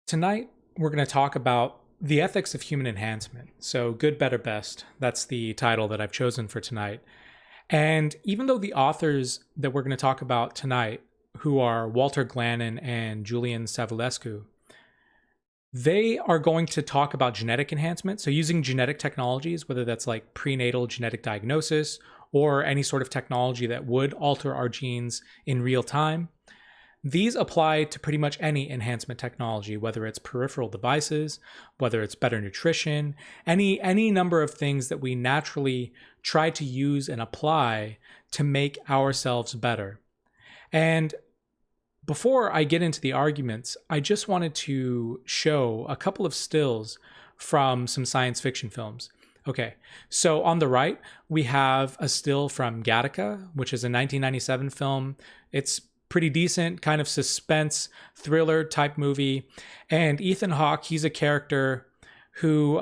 Tonight, we're going to talk about the ethics of human enhancement. So, good, better, best. That's the title that I've chosen for tonight. And even though the authors that we're going to talk about tonight, who are Walter Glannon and Julian Savulescu, they are going to talk about genetic enhancement. So, using genetic technologies, whether that's like prenatal genetic diagnosis or any sort of technology that would alter our genes in real time. These apply to pretty much any enhancement technology, whether it's peripheral devices, whether it's better nutrition, any number of things that we naturally try to use and apply to make ourselves better. And before I get into the arguments, I just wanted to show a couple of stills from some science fiction films. Okay, so on the right, we have a still from Gattaca, which is a 1997 film. It's pretty decent, kind of suspense thriller type movie. And Ethan Hawke, he's a character who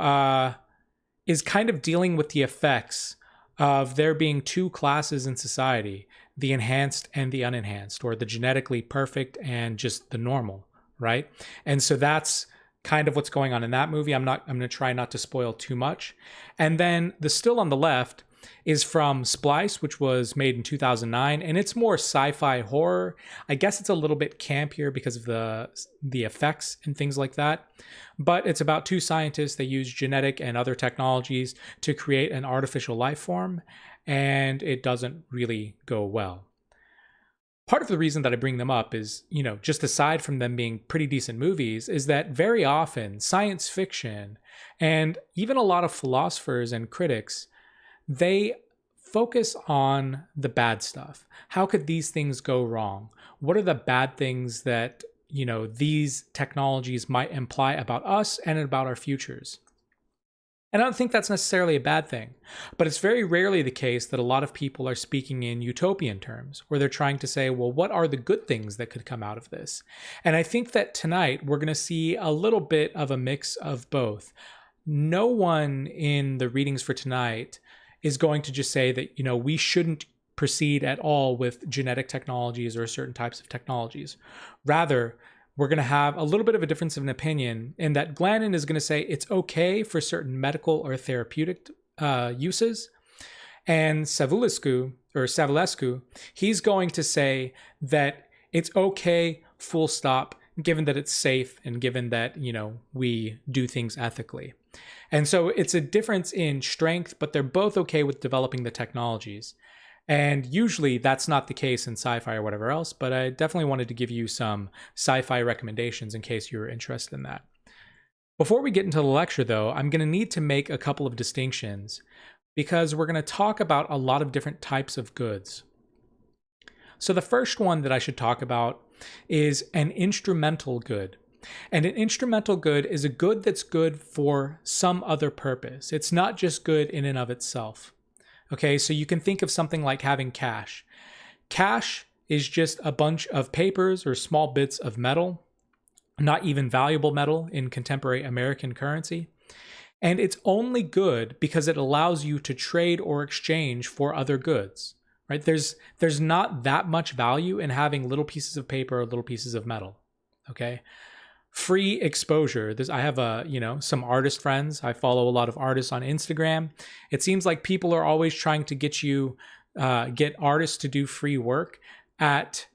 is kind of dealing with the effects of there being two classes in society, the enhanced and the unenhanced, or the genetically perfect and just the normal, right? And so that's kind of what's going on in that movie. I'm going to try not to spoil too much. And then the still on the left is from Splice, which was made in 2009, and it's more sci-fi horror. I guess it's a little bit campier because of the effects and things like that. But it's about two scientists. They use genetic and other technologies to create an artificial life form, and it doesn't really go well. Part of the reason that I bring them up is, just aside from them being pretty decent movies, is that very often science fiction and even a lot of philosophers and critics, they focus on the bad stuff. How could these things go wrong? What are the bad things that, these technologies might imply about us and about our futures? And I don't think that's necessarily a bad thing, but it's very rarely the case that a lot of people are speaking in utopian terms, where they're trying to say, well, what are the good things that could come out of this? And I think that tonight we're going to see a little bit of a mix of both. No one in the readings for tonight is going to just say that, we shouldn't proceed at all with genetic technologies or certain types of technologies. Rather, we're going to have a little bit of a difference of an opinion in that Glannon is going to say it's okay for certain medical or therapeutic uses. And Savulescu, he's going to say that it's okay, full stop, given that it's safe and given that, we do things ethically. And so it's a difference in strength, but they're both okay with developing the technologies. And usually that's not the case in sci-fi or whatever else, but I definitely wanted to give you some sci-fi recommendations in case you're interested in that. Before we get into the lecture, though, I'm going to need to make a couple of distinctions because we're going to talk about a lot of different types of goods. So the first one that I should talk about is an instrumental good. And an instrumental good is a good that's good for some other purpose. It's not just good in and of itself. Okay, so you can think of something like having cash. Cash is just a bunch of papers or small bits of metal, not even valuable metal in contemporary American currency. And it's only good because it allows you to trade or exchange for other goods, right? There's not that much value in having little pieces of paper or little pieces of metal, okay? Free exposure. I have some artist friends. I follow a lot of artists on Instagram. It seems like people are always trying to get artists to do free work at,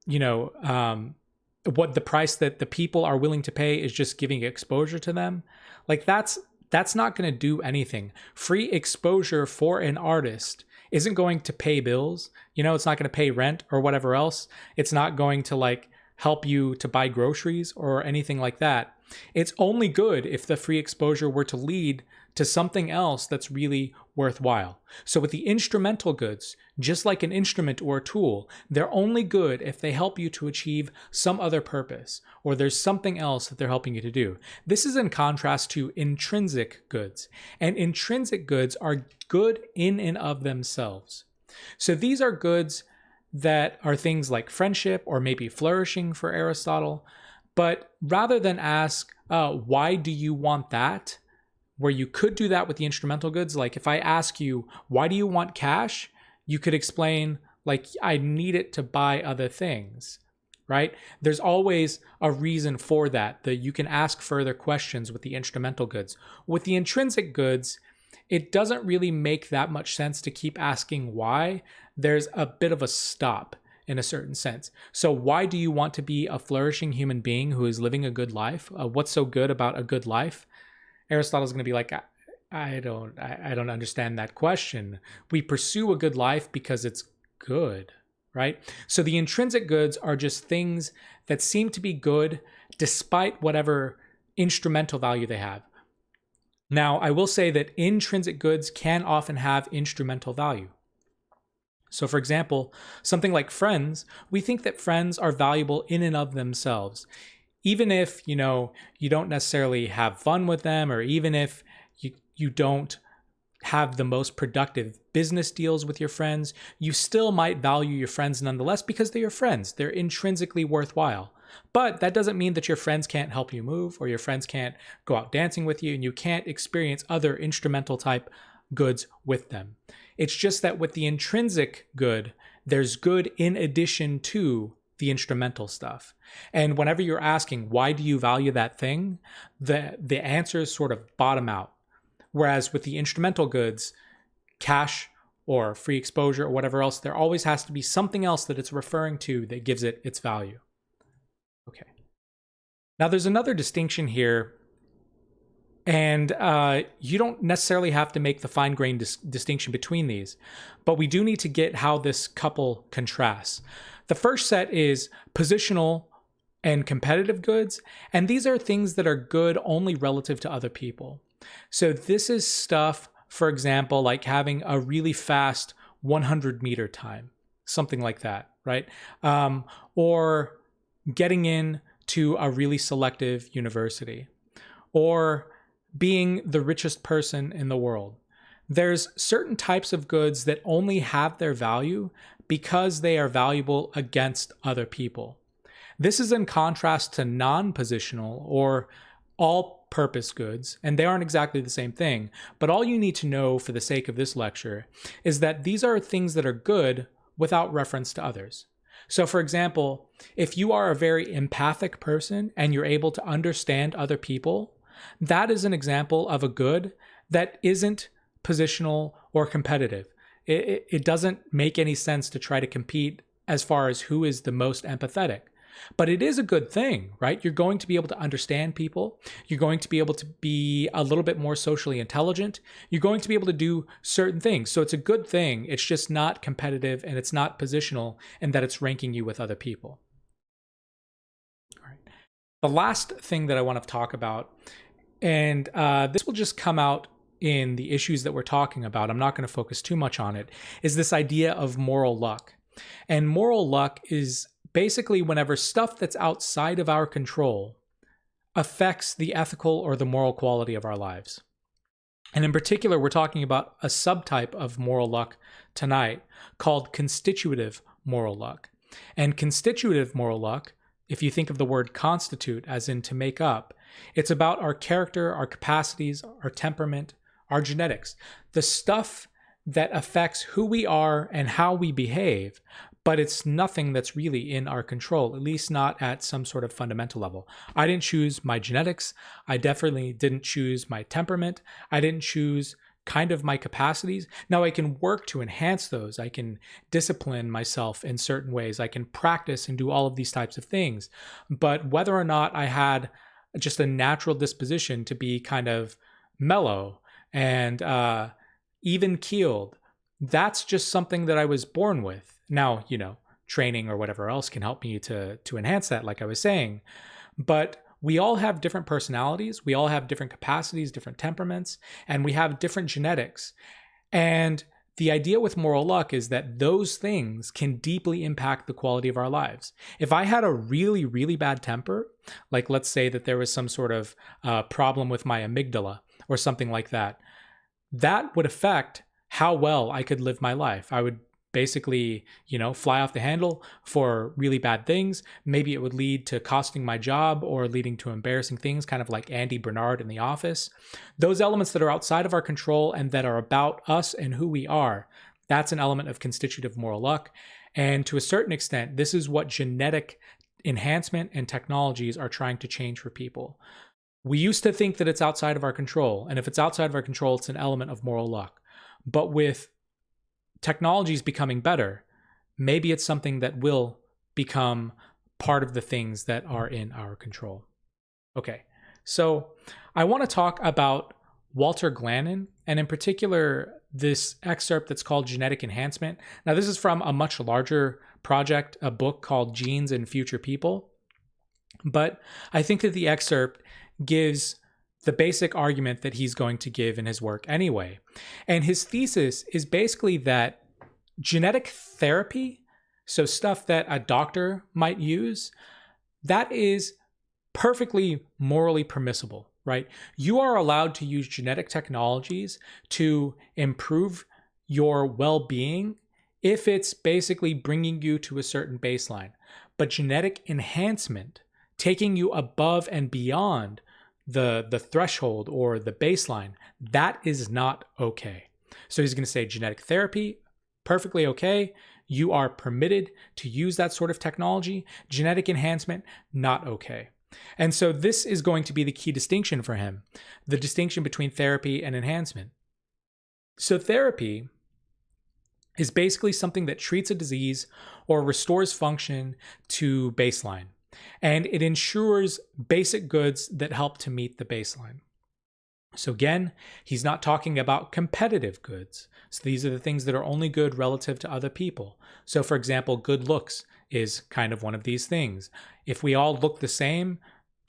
what the price that the people are willing to pay is just giving exposure to them. Like that's not going to do anything. Free exposure for an artist isn't going to pay bills. It's not going to pay rent or whatever else. It's not going to help you to buy groceries or anything like that. It's only good if the free exposure were to lead to something else that's really worthwhile. So with the instrumental goods, just like an instrument or a tool, they're only good if they help you to achieve some other purpose or there's something else that they're helping you to do. This is in contrast to intrinsic goods. And intrinsic goods are good in and of themselves. So these are goods that are things like friendship or maybe flourishing for Aristotle. But rather than ask, why do you want that? Where you could do that with the instrumental goods. Like if I ask you, why do you want cash? You could explain, I need it to buy other things, right? There's always a reason for that you can ask further questions with the instrumental goods. With the intrinsic goods, it doesn't really make that much sense to keep asking why. There's a bit of a stop in a certain sense. So why do you want to be a flourishing human being who is living a good life? What's so good about a good life? Aristotle's going to be like, I don't understand that question. We pursue a good life because it's good, right? So the intrinsic goods are just things that seem to be good despite whatever instrumental value they have. Now, I will say that intrinsic goods can often have instrumental value. So for example, something like friends, we think that friends are valuable in and of themselves. Even if, you don't necessarily have fun with them, or even if you don't have the most productive business deals with your friends, you still might value your friends nonetheless because they're your friends. They're intrinsically worthwhile. But that doesn't mean that your friends can't help you move, or your friends can't go out dancing with you, and you can't experience other instrumental type goods with them. It's just that with the intrinsic good, there's good in addition to the instrumental stuff. And whenever you're asking, why do you value that thing? The answers sort of bottom out. Whereas with the instrumental goods, cash or free exposure or whatever else, there always has to be something else that it's referring to that gives it its value. Okay. Now there's another distinction here, and you don't necessarily have to make the fine-grained distinction between these, but we do need to get how this couple contrasts. The first set is positional and competitive goods, and these are things that are good only relative to other people. So this is stuff, for example, like having a really fast 100-meter time, something like that, right? Or getting in to a really selective university, or being the richest person in the world. There's certain types of goods that only have their value because they are valuable against other people. This is in contrast to non-positional or all-purpose goods, and they aren't exactly the same thing, but all you need to know for the sake of this lecture is that these are things that are good without reference to others. So for example, if you are a very empathic person and you're able to understand other people, that is an example of a good that isn't positional or competitive. It doesn't make any sense to try to compete as far as who is the most empathetic. But it is a good thing, right? You're going to be able to understand people. You're going to be able to be a little bit more socially intelligent. You're going to be able to do certain things. So it's a good thing. It's just not competitive, and it's not positional in that it's ranking you with other people. All right. The last thing that I want to talk about, and this will just come out in the issues that we're talking about, I'm not going to focus too much on it, is this idea of moral luck. And moral luck is basically whenever stuff that's outside of our control affects the ethical or the moral quality of our lives. And in particular, we're talking about a subtype of moral luck tonight called constitutive moral luck. And constitutive moral luck, if you think of the word constitute as in to make up, it's about our character, our capacities, our temperament, our genetics, the stuff that affects who we are and how we behave, but it's nothing that's really in our control, at least not at some sort of fundamental level. I didn't choose my genetics. I definitely didn't choose my temperament. I didn't choose kind of my capacities. Now I can work to enhance those. I can discipline myself in certain ways. I can practice and do all of these types of things. But whether or not I had just a natural disposition to be kind of mellow and even-keeled, that's just something that I was born with. Now, training or whatever else can help me to enhance that, like I was saying. But we all have different personalities. We all have different capacities, different temperaments, and we have different genetics. And the idea with moral luck is that those things can deeply impact the quality of our lives. If I had a really, really bad temper, like let's say that there was some sort of problem with my amygdala or something like that, that would affect how well I could live my life. I would basically, fly off the handle for really bad things. Maybe it would lead to costing my job or leading to embarrassing things, kind of like Andy Bernard in The Office. Those elements that are outside of our control and that are about us and who we are, that's an element of constitutive moral luck. And to a certain extent, this is what genetic enhancement and technologies are trying to change for people. We used to think that it's outside of our control. And if it's outside of our control, it's an element of moral luck. But with technologies becoming better, maybe it's something that will become part of the things that are in our control. Okay, so I want to talk about Walter Glannon, and in particular, this excerpt that's called Genetic Enhancement. Now, this is from a much larger project, a book called Genes and Future People. But I think that the excerpt gives the basic argument that he's going to give in his work anyway. And his thesis is basically that genetic therapy, so stuff that a doctor might use, that is perfectly morally permissible, right? You are allowed to use genetic technologies to improve your well-being if it's basically bringing you to a certain baseline. But genetic enhancement, taking you above and beyond the threshold or the baseline, that is not okay. So he's going to say genetic therapy, perfectly okay. You are permitted to use that sort of technology. Genetic enhancement, not okay. And so this is going to be the key distinction for him, the distinction between therapy and enhancement. So therapy is basically something that treats a disease or restores function to baseline. And it ensures basic goods that help to meet the baseline. So again, he's not talking about competitive goods. So these are the things that are only good relative to other people. So for example, good looks is kind of one of these things. If we all look the same,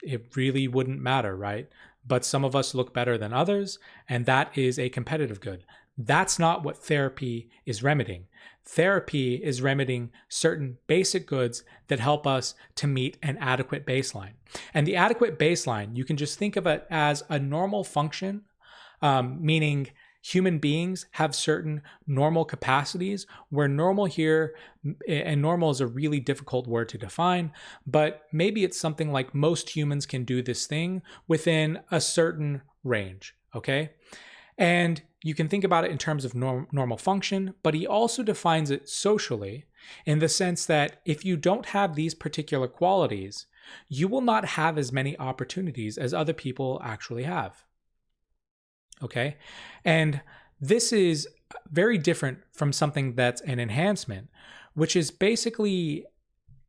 it really wouldn't matter, right? But some of us look better than others, and that is a competitive good. That's not what therapy is remedying. Therapy is remedying certain basic goods that help us to meet an adequate baseline. And the adequate baseline, you can just think of it as a normal function, meaning human beings have certain normal capacities, where normal here, and normal is a really difficult word to define, but maybe it's something like most humans can do this thing within a certain range, okay? And you can think about it in terms of normal function, but he also defines it socially in the sense that if you don't have these particular qualities, you will not have as many opportunities as other people actually have. Okay? And this is very different from something that's an enhancement, which is basically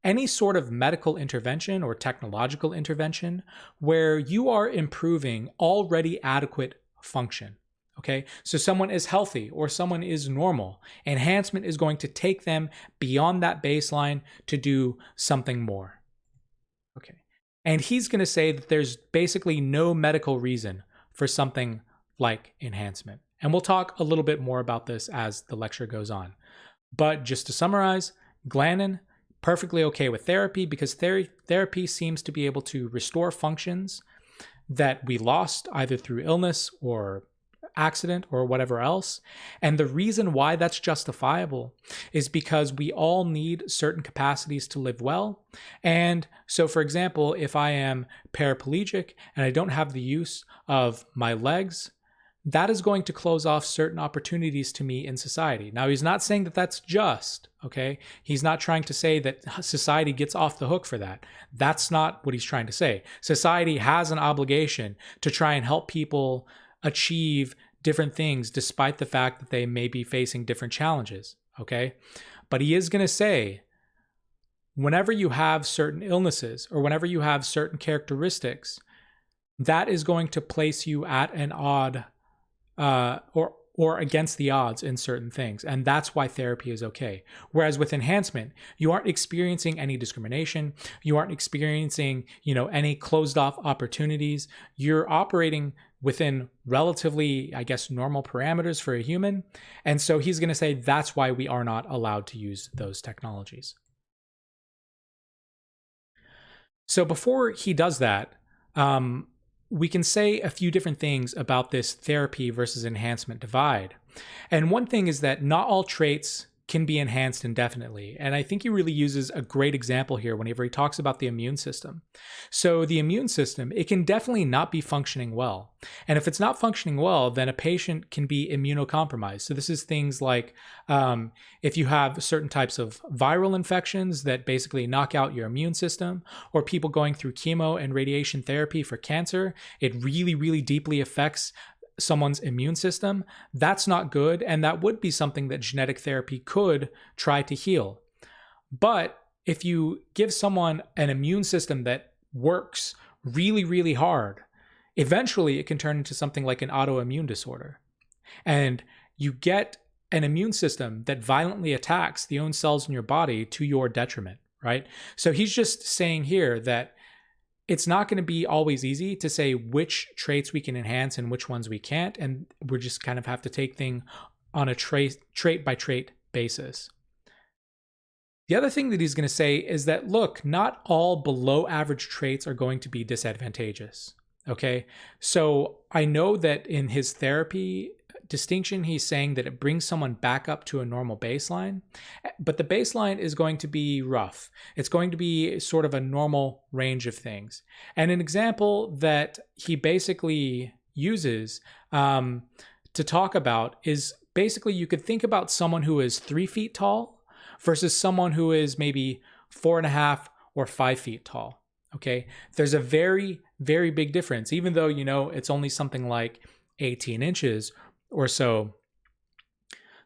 any sort of medical intervention or technological intervention where you are improving already adequate function. Okay, so someone is healthy or someone is normal. Enhancement is going to take them beyond that baseline to do something more. Okay, and he's going to say that there's basically no medical reason for something like enhancement. And we'll talk a little bit more about this as the lecture goes on. But just to summarize, Glannon, perfectly okay with therapy because therapy seems to be able to restore functions that we lost either through illness or accident or whatever else. And the reason why that's justifiable is because we all need certain capacities to live well. And so, for example, if I am paraplegic and I don't have the use of my legs, that is going to close off certain opportunities to me in society. Now, he's not saying that that's just, okay? He's not trying to say that society gets off the hook for that. That's not what he's trying to say. Society has an obligation to try and help people achieve different things despite the fact that they may be facing different challenges, okay? But he is going to say, whenever you have certain illnesses or whenever you have certain characteristics, that is going to place you at an odd or against the odds in certain things. And that's why therapy is okay. Whereas with enhancement, you aren't experiencing any discrimination. You aren't experiencing, any closed off opportunities. You're operating within relatively, I guess, normal parameters for a human. And so he's going to say that's why we are not allowed to use those technologies. So before he does that, we can say a few different things about this therapy versus enhancement divide. And one thing is that not all traits can be enhanced indefinitely. And I think he really uses a great example here whenever he talks about the immune system. So the immune system, it can definitely not be functioning well. And if it's not functioning well, then a patient can be immunocompromised. So this is things like if you have certain types of viral infections that basically knock out your immune system, or people going through chemo and radiation therapy for cancer, it really, really deeply affects someone's immune system. That's not good, and that would be something that genetic therapy could try to heal. But if you give someone an immune system that works really, really hard, eventually it can turn into something like an autoimmune disorder. And you get an immune system that violently attacks the own cells in your body to your detriment, right? So he's just saying here that it's not going to be always easy to say which traits we can enhance and which ones we can't. And we just kind of have to take things on a trait by trait basis. The other thing that he's going to say is that, look, not all below average traits are going to be disadvantageous. Okay. So I know that in his therapy distinction, he's saying that it brings someone back up to a normal baseline, but the baseline is going to be rough. It's going to be sort of a normal range of things. And an example that he basically uses to talk about is basically you could think about someone who is 3 feet tall versus someone who is maybe 4.5 or 5 feet tall. Okay. There's a very, very big difference, even though, it's only something like 18 inches or so.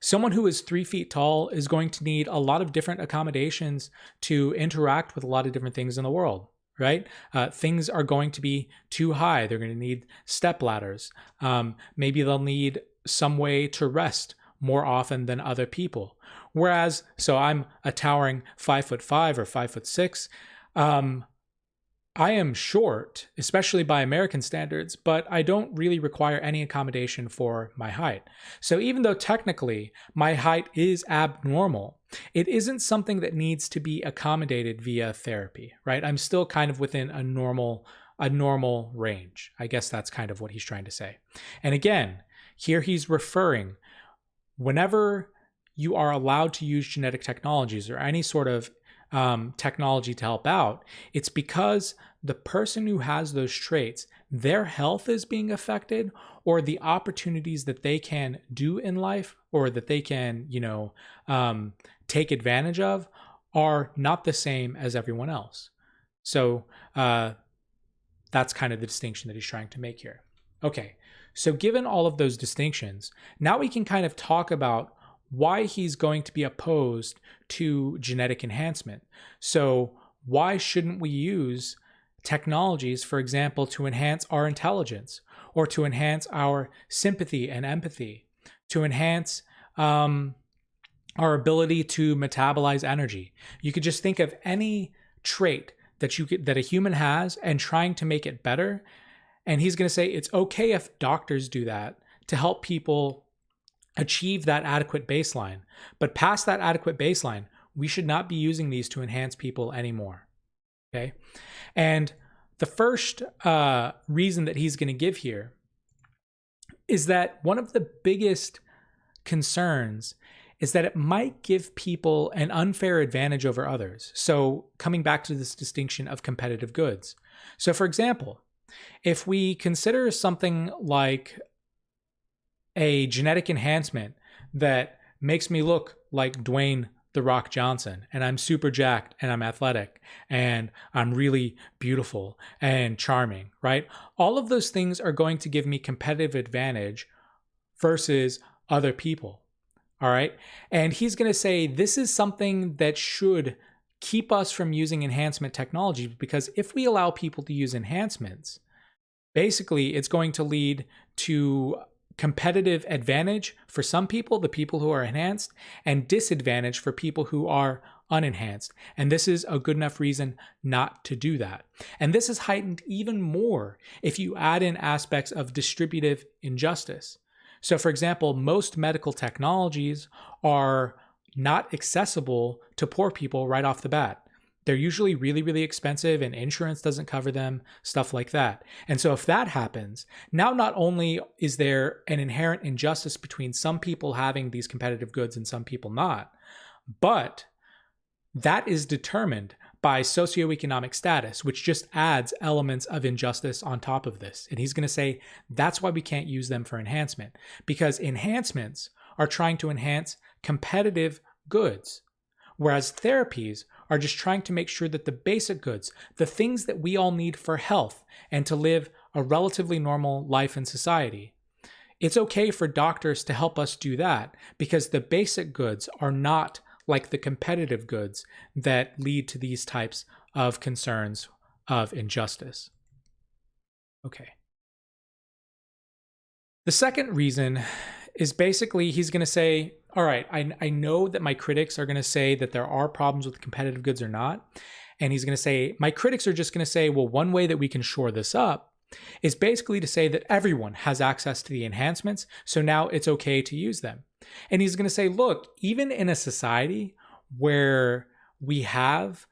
Someone who is 3 feet tall is going to need a lot of different accommodations to interact with a lot of different things in the world, right? Things are going to be too high. They're going to need step ladders. Maybe they'll need some way to rest more often than other people. Whereas, so I'm a towering 5'5" or 5'6". I am short, especially by American standards, but I don't really require any accommodation for my height. So even though technically my height is abnormal, it isn't something that needs to be accommodated via therapy, right? I'm still kind of within a normal range. I guess that's kind of what he's trying to say. And again, here he's referring, whenever you are allowed to use genetic technologies or any sort of technology to help out, it's because the person who has those traits, their health is being affected, or the opportunities that they can do in life or that they can, take advantage of are not the same as everyone else. So that's kind of the distinction that he's trying to make here. Okay, so given all of those distinctions, now we can kind of talk about why he's going to be opposed to genetic enhancement. So why shouldn't we use technologies, for example, to enhance our intelligence, or to enhance our sympathy and empathy, to enhance our ability to metabolize energy? You could just think of any trait that a human has and trying to make it better. And he's going to say it's okay if doctors do that to help people achieve that adequate baseline. But past that adequate baseline, we should not be using these to enhance people anymore. Okay? And the first reason that he's going to give here is that one of the biggest concerns is that it might give people an unfair advantage over others. So coming back to this distinction of competitive goods. So for example, if we consider something like a genetic enhancement that makes me look like Dwayne "The Rock" Johnson, and I'm super jacked and I'm athletic and I'm really beautiful and charming, right? All of those things are going to give me competitive advantage versus other people, all right? And he's going to say this is something that should keep us from using enhancement technology, because if we allow people to use enhancements, basically it's going to lead to competitive advantage for some people, the people who are enhanced, and disadvantage for people who are unenhanced. And this is a good enough reason not to do that. And this is heightened even more if you add in aspects of distributive injustice. So for example, most medical technologies are not accessible to poor people right off the bat. They're usually really, really expensive and insurance doesn't cover them, stuff like that. And so if that happens, now not only is there an inherent injustice between some people having these competitive goods and some people not, but that is determined by socioeconomic status, which just adds elements of injustice on top of this. And he's going to say that's why we can't use them for enhancement, because enhancements are trying to enhance competitive goods, whereas therapies are just trying to make sure that the basic goods, the things that we all need for health and to live a relatively normal life in society, it's okay for doctors to help us do that because the basic goods are not like the competitive goods that lead to these types of concerns of injustice. Okay. The second reason is basically he's going to say, all right, I know that my critics are going to say that there are problems with competitive goods or not. And he's going to say, my critics are just going to say, well, one way that we can shore this up is basically to say that everyone has access to the enhancements, so now it's okay to use them. And he's going to say, look, even in a society where we have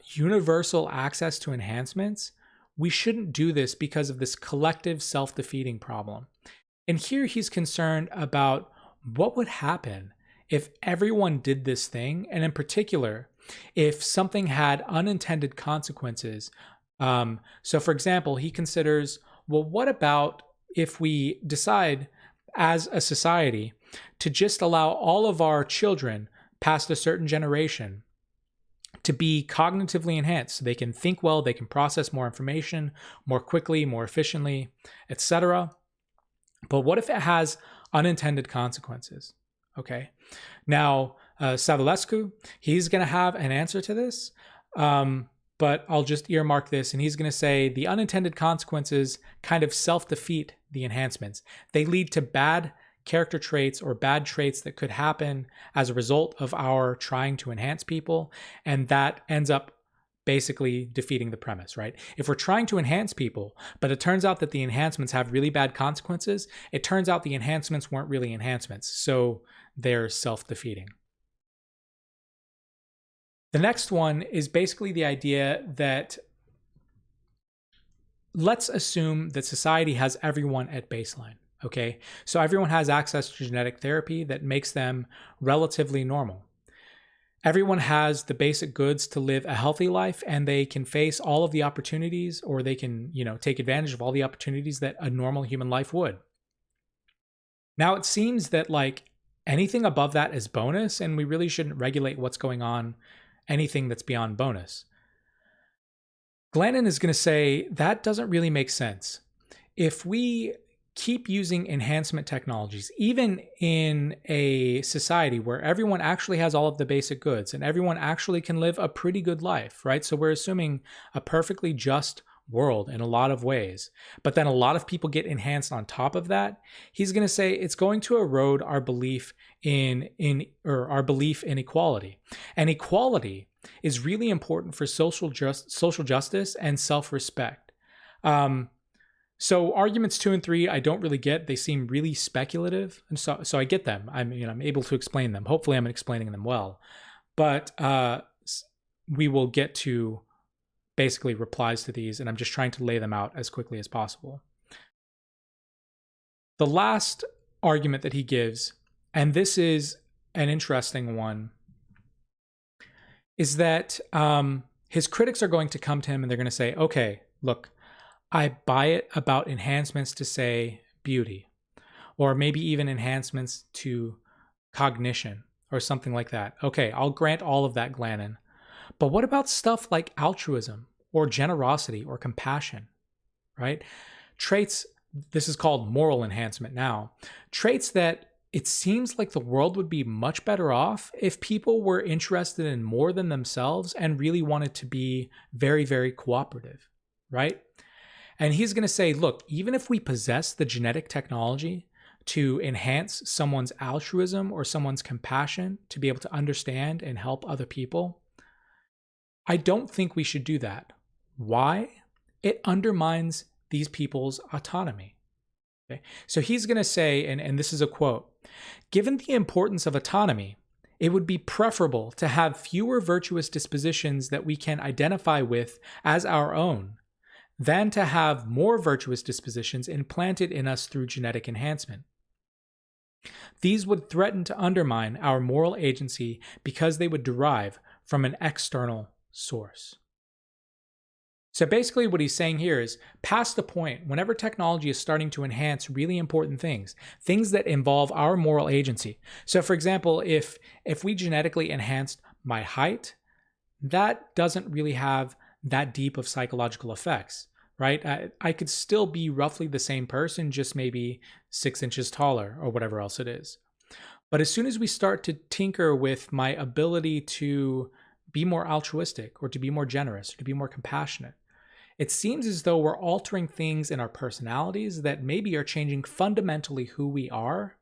universal access to enhancements, we shouldn't do this because of this collective self-defeating problem. And here he's concerned about what would happen if everyone did this thing, and in particular, if something had unintended consequences. So for example, he considers, well, what about if we decide as a society to just allow all of our children past a certain generation to be cognitively enhanced so they can think well, they can process more information more quickly, more efficiently, etc. But what if it has unintended consequences? Okay. Now, Savulescu, he's going to have an answer to this, but I'll just earmark this, and he's going to say the unintended consequences kind of self-defeat the enhancements. They lead to bad character traits or bad traits that could happen as a result of our trying to enhance people, and that ends up basically defeating the premise, right? If we're trying to enhance people, but it turns out that the enhancements have really bad consequences, it turns out the enhancements weren't really enhancements, so they're self-defeating. The next one is basically the idea that let's assume that society has everyone at baseline, okay? So everyone has access to genetic therapy that makes them relatively normal. Everyone has the basic goods to live a healthy life, and they can face all of the opportunities, or they can, take advantage of all the opportunities that a normal human life would. Now it seems that anything above that is bonus, and we really shouldn't regulate what's going on, anything that's beyond bonus. Glannon is going to say that doesn't really make sense. If we keep using enhancement technologies, even in a society where everyone actually has all of the basic goods and everyone actually can live a pretty good life, right? So we're assuming a perfectly just world in a lot of ways, but then a lot of people get enhanced on top of that. He's going to say it's going to erode our belief in equality. And equality is really important for social justice and self-respect. So arguments 2 and 3, I don't really get. They seem really speculative, and so I get them. I'm able to explain them. Hopefully, I'm explaining them well. But we will get to basically replies to these, and I'm just trying to lay them out as quickly as possible. The last argument that he gives, and this is an interesting one, is that his critics are going to come to him and they're going to say, okay, look, I buy it about enhancements to, say, beauty, or maybe even enhancements to cognition or something like that. Okay, I'll grant all of that, Glannon. But what about stuff like altruism or generosity or compassion, right? Traits, this is called moral enhancement now, traits that it seems like the world would be much better off if people were interested in more than themselves and really wanted to be very, very cooperative, right? And he's going to say, look, even if we possess the genetic technology to enhance someone's altruism or someone's compassion to be able to understand and help other people, I don't think we should do that. Why? It undermines these people's autonomy. Okay? So he's going to say, and this is a quote, given the importance of autonomy, it would be preferable to have fewer virtuous dispositions that we can identify with as our own than to have more virtuous dispositions implanted in us through genetic enhancement. These would threaten to undermine our moral agency because they would derive from an external source. So basically what he's saying here is, past the point, whenever technology is starting to enhance really important things that involve our moral agency. So for example, if we genetically enhanced my height, that doesn't really have that deep of psychological effects, right? I could still be roughly the same person, just maybe 6 inches taller or whatever else it is. But as soon as we start to tinker with my ability to be more altruistic or to be more generous or to be more compassionate, it seems as though we're altering things in our personalities that maybe are changing fundamentally who we are.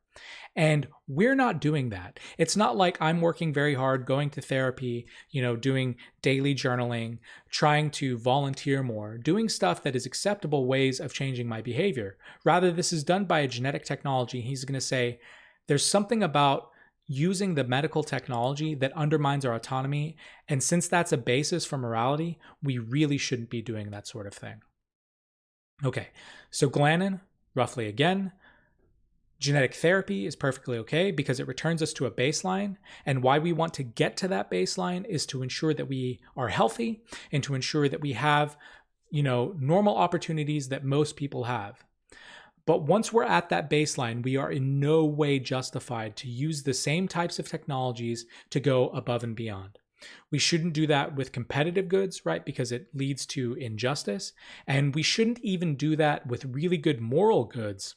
And we're not doing that. It's not like I'm working very hard, going to therapy, doing daily journaling, trying to volunteer more, doing stuff that is acceptable ways of changing my behavior. Rather, this is done by a genetic technology. He's going to say, there's something about using the medical technology that undermines our autonomy. And since that's a basis for morality, we really shouldn't be doing that sort of thing. Okay, so Glannon, roughly again, genetic therapy is perfectly okay because it returns us to a baseline. And why we want to get to that baseline is to ensure that we are healthy and to ensure that we have, normal opportunities that most people have. But once we're at that baseline, we are in no way justified to use the same types of technologies to go above and beyond. We shouldn't do that with competitive goods, right? Because it leads to injustice. And we shouldn't even do that with really good moral goods,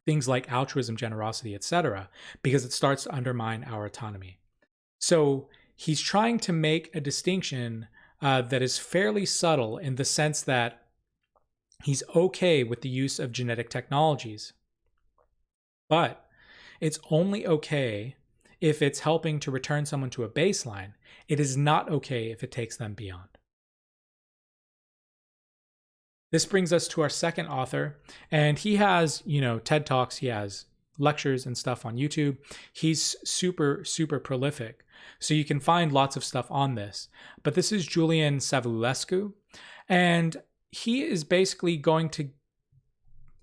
things like altruism, generosity, etc., because it starts to undermine our autonomy. So he's trying to make a distinction that is fairly subtle in the sense that he's okay with the use of genetic technologies, but it's only okay if it's helping to return someone to a baseline. It is not okay if it takes them beyond. This brings us to our second author, and he has, TED Talks, he has lectures and stuff on YouTube. He's super, super prolific. So you can find lots of stuff on this. But this is Julian Savulescu, and he is basically going to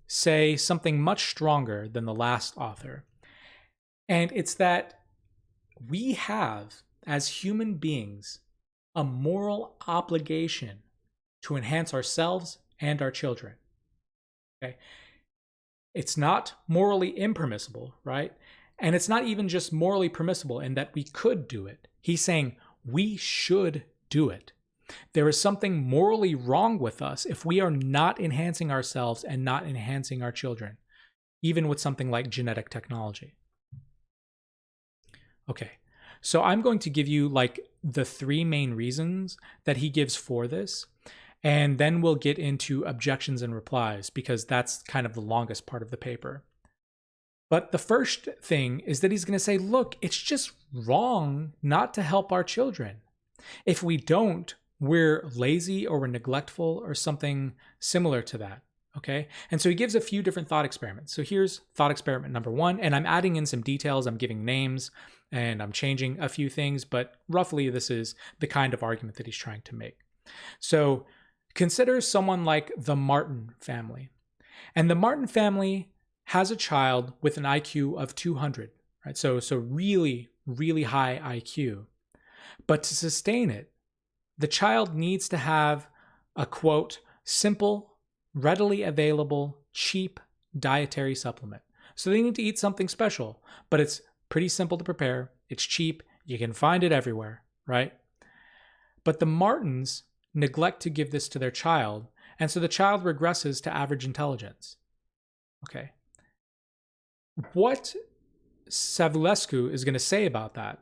say something much stronger than the last author. And it's that we have, as human beings, a moral obligation to enhance ourselves and our children. Okay? It's not morally impermissible, right? And it's not even just morally permissible in that we could do it. He's saying we should do it. There is something morally wrong with us if we are not enhancing ourselves and not enhancing our children, even with something like genetic technology. Okay, so I'm going to give you the 3 main reasons that he gives for this, and then we'll get into objections and replies because that's kind of the longest part of the paper. But the first thing is that he's going to say, look, it's just wrong not to help our children. If we don't, we're lazy or we're neglectful or something similar to that, okay? And so he gives a few different thought experiments. So here's thought experiment number 1, and I'm adding in some details, I'm giving names, and I'm changing a few things, but roughly this is the kind of argument that he's trying to make. So consider someone like the Martin family. And the Martin family has a child with an IQ of 200, right? So really, really high IQ. But to sustain it, the child needs to have a, quote, simple, readily available, cheap dietary supplement. So they need to eat something special, but it's pretty simple to prepare. It's cheap. You can find it everywhere, right? But the Martins neglect to give this to their child, and so the child regresses to average intelligence. Okay. What Savulescu is going to say about that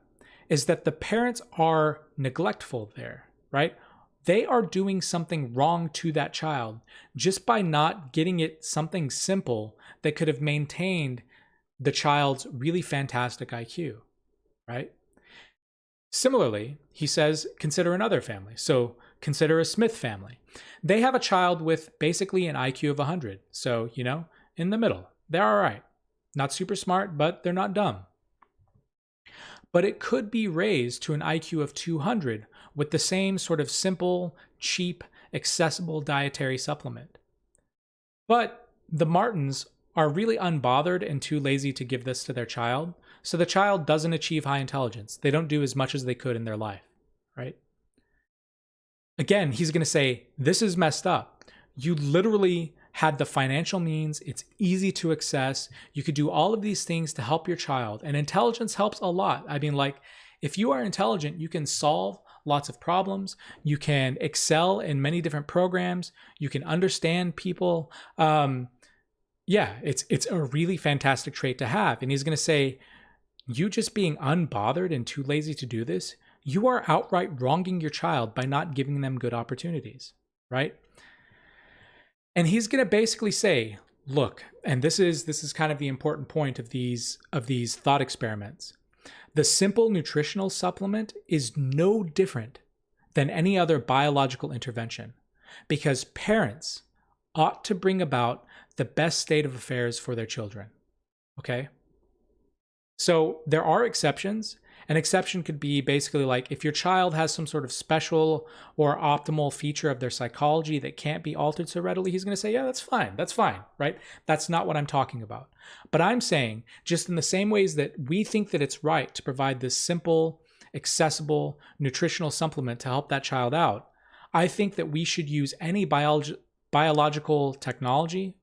is that the parents are neglectful there, right? They are doing something wrong to that child just by not getting it something simple that could have maintained the child's really fantastic IQ, right? Similarly, he says, consider another family. So consider a Smith family. They have a child with basically an IQ of 100. So, in the middle. They're all right. Not super smart, but they're not dumb. but it could be raised to an IQ of 200 with the same sort of simple, cheap, accessible dietary supplement. But the Martins are really unbothered and too lazy to give this to their child, so the child doesn't achieve high intelligence. They don't do as much as they could in their life, right? Again, he's going to say, this is messed up. You literally had the financial means. It's easy to access. You could do all of these things to help your child. And intelligence helps a lot. I mean, like, if you are intelligent, you can solve lots of problems. You can excel in many different programs. You can understand people. Yeah, it's a really fantastic trait to have. And he's going to say, you just being unbothered and too lazy to do this, you are outright wronging your child by not giving them good opportunities, right? And he's going to basically say, look, and this is kind of the important point of these thought experiments. The simple nutritional supplement is no different than any other biological intervention, because parents ought to bring about the best state of affairs for their children. Okay? So there are exceptions. An exception could be basically like if your child has some sort of special or optimal feature of their psychology that can't be altered so readily, he's going to say, yeah, that's fine, right? That's not what I'm talking about. But I'm saying, just in the same ways that we think that it's right to provide this simple, accessible, nutritional supplement to help that child out, I think that we should use any biological technology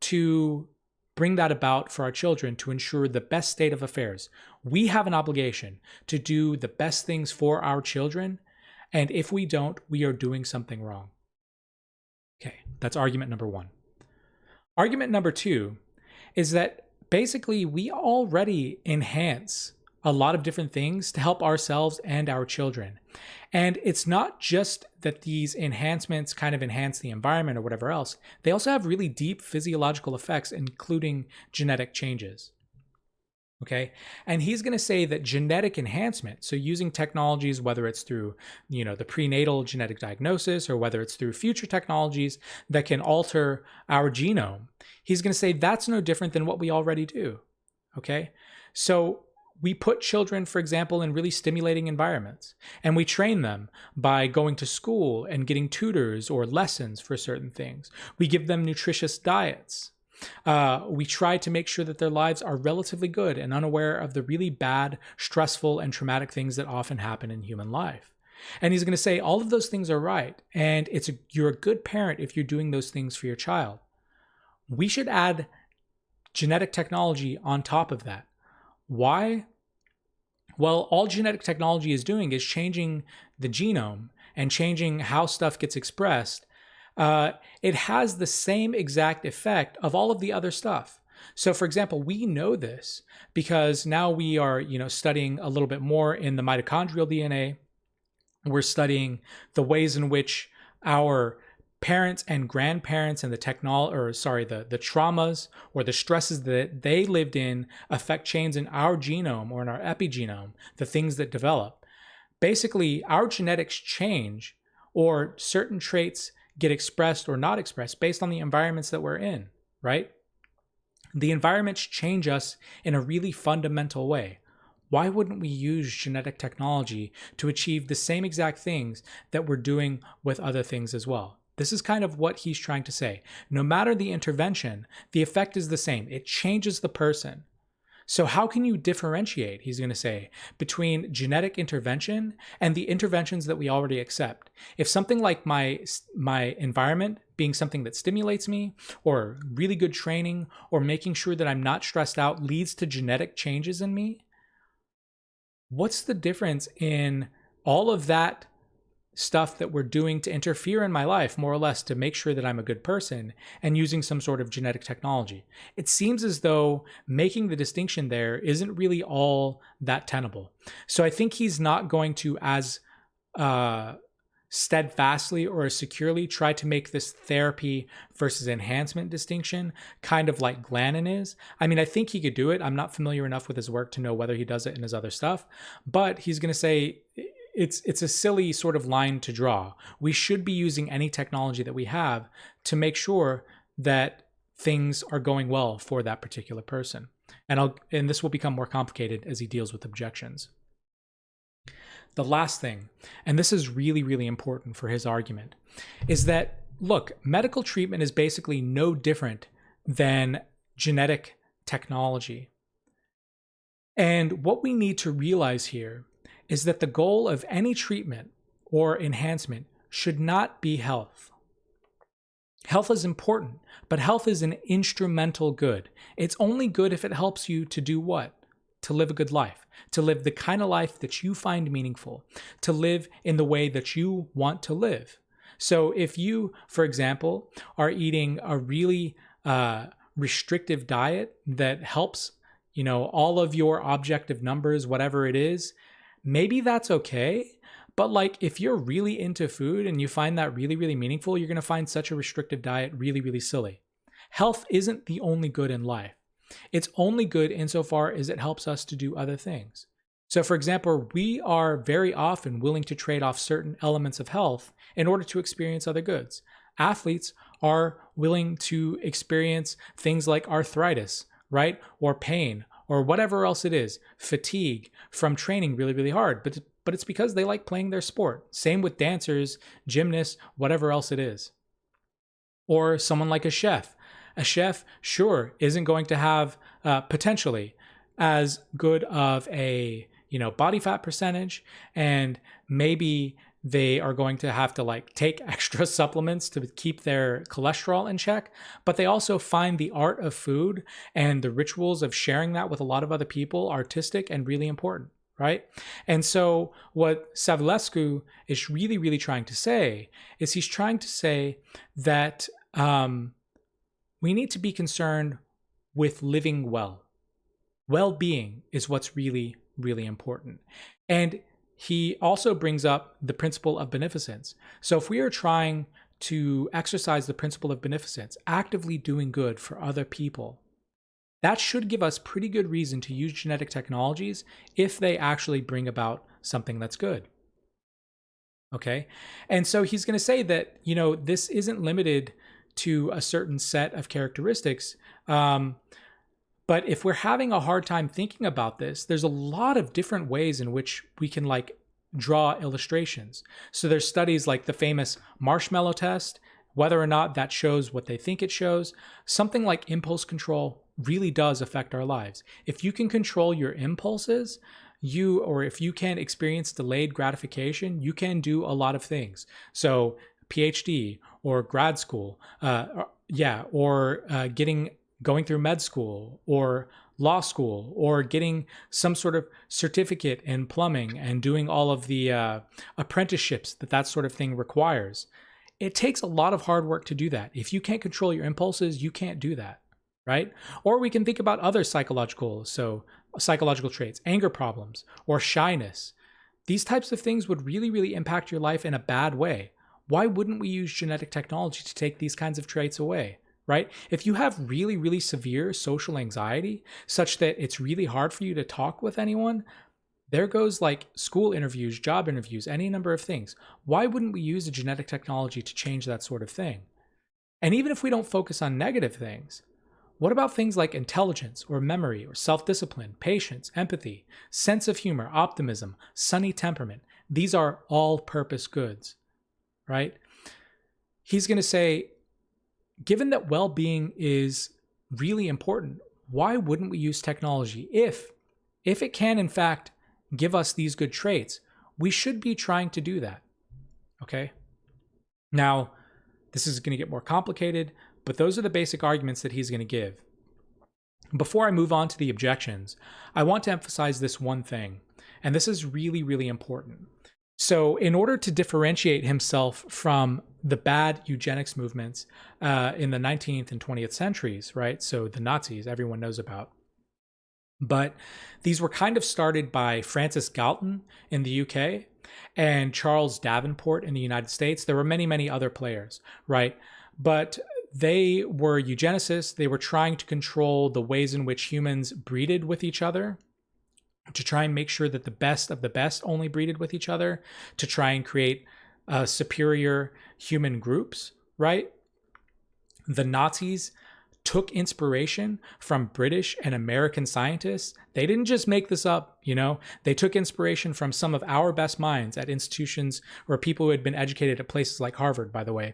to bring that about for our children to ensure the best state of affairs. We have an obligation to do the best things for our children, and if we don't, we are doing something wrong. Okay, that's argument number one. Argument number two is that basically we already enhance a lot of different things to help ourselves and our children. And it's not just that these enhancements kind of enhance the environment or whatever else. They also have really deep physiological effects, including genetic changes. Okay. And he's going to say that genetic enhancement, so using technologies, whether it's through, the prenatal genetic diagnosis or whether it's through future technologies that can alter our genome, he's going to say that's no different than what we already do. Okay. So we put children, for example, in really stimulating environments, and we train them by going to school and getting tutors or lessons for certain things. We give them nutritious diets. We try to make sure that their lives are relatively good and unaware of the really bad, stressful, and traumatic things that often happen in human life. And he's going to say all of those things are right, and you're a good parent if you're doing those things for your child. We should add genetic technology on top of that. Why? Well, all genetic technology is doing is changing the genome and changing how stuff gets expressed. It has the same exact effect of all of the other stuff. So, for example, we know this because now we are, studying a little bit more in the mitochondrial DNA. We're studying the ways in which our parents and grandparents and the traumas or the stresses that they lived in affect changes in our genome or in our epigenome, the things that develop. Basically, our genetics change, or certain traits get expressed or not expressed based on the environments that we're in, right? The environments change us in a really fundamental way. Why wouldn't we use genetic technology to achieve the same exact things that we're doing with other things as well? This is kind of what he's trying to say. No matter the intervention, the effect is the same. It changes the person. So how can you differentiate, he's going to say, between genetic intervention and the interventions that we already accept? If something like my environment being something that stimulates me, or really good training, or making sure that I'm not stressed out leads to genetic changes in me, what's the difference in all of that stuff that we're doing to interfere in my life, more or less, to make sure that I'm a good person, and using some sort of genetic technology? It seems as though making the distinction there isn't really all that tenable. So I think he's not going to as steadfastly or as securely try to make this therapy versus enhancement distinction kind of like Glannon is. I mean, I think he could do it. I'm not familiar enough with his work to know whether he does it in his other stuff, but he's going to say it's a silly sort of line to draw. We should be using any technology that we have to make sure that things are going well for that particular person. And this will become more complicated as he deals with objections. The last thing, and this is really, really important for his argument, is that, look, medical treatment is basically no different than genetic technology. And what we need to realize here is that the goal of any treatment or enhancement should not be health. Health is important, but health is an instrumental good. It's only good if it helps you to do what? To live a good life, to live the kind of life that you find meaningful, to live in the way that you want to live. So if you, for example, are eating a really restrictive diet that helps, all of your objective numbers, whatever it is, maybe that's okay. But like, if you're really into food and you find that really, really meaningful, you're going to find such a restrictive diet really, really silly. Health isn't the only good in life. It's only good insofar as it helps us to do other things. So, for example, we are very often willing to trade off certain elements of health in order to experience other goods. Athletes are willing to experience things like arthritis, right? Or pain, or whatever else it is, fatigue from training really, really hard. But it's because they like playing their sport. Same with dancers, gymnasts, whatever else it is. Or someone like a chef. A chef, sure, isn't going to have potentially as good of a body fat percentage, and maybe they are going to have to take extra supplements to keep their cholesterol in check. But they also find the art of food and the rituals of sharing that with a lot of other people artistic and really important, right? And so what Savulescu is really, really trying to say is he's trying to say that we need to be concerned with living well. Well-being is what's really, really important. And he also brings up the principle of beneficence. So if we are trying to exercise the principle of beneficence, actively doing good for other people, that should give us pretty good reason to use genetic technologies if they actually bring about something that's good. Okay? And so he's going to say that, this isn't limited to a certain set of characteristics. But if we're having a hard time thinking about this, there's a lot of different ways in which we can draw illustrations. So there's studies like the famous marshmallow test, whether or not that shows what they think it shows. Something like impulse control really does affect our lives. If you can control your impulses, or if you can experience delayed gratification, you can do a lot of things. So PhD or grad school, going through med school or law school, or getting some sort of certificate in plumbing and doing all of the apprenticeships that sort of thing requires. It takes a lot of hard work to do that. If you can't control your impulses, you can't do that, right? Or we can think about other psychological traits, anger problems, or shyness. These types of things would really, really impact your life in a bad way. Why wouldn't we use genetic technology to take these kinds of traits away? Right? If you have really, really severe social anxiety, such that it's really hard for you to talk with anyone, there goes school interviews, job interviews, any number of things. Why wouldn't we use a genetic technology to change that sort of thing? And even if we don't focus on negative things, what about things like intelligence or memory or self-discipline, patience, empathy, sense of humor, optimism, sunny temperament? These are all-purpose goods, right? He's going to say, given that well-being is really important, why wouldn't we use technology? If it can, in fact, give us these good traits, we should be trying to do that, okay? Now, this is going to get more complicated, but those are the basic arguments that he's going to give. Before I move on to the objections, I want to emphasize this one thing, and this is really, really important. So in order to differentiate himself from the bad eugenics movements in the 19th and 20th centuries, right? So the Nazis, everyone knows about. But these were kind of started by Francis Galton in the UK and Charles Davenport in the United States. There were many, many other players, right? But they were eugenicists. They were trying to control the ways in which humans breeded with each other, to try and make sure that the best of the best only breeded with each other, to try and create superior human groups, right? The Nazis took inspiration from British and American scientists. They didn't just make this up, they took inspiration from some of our best minds at institutions or people who had been educated at places like Harvard, by the way.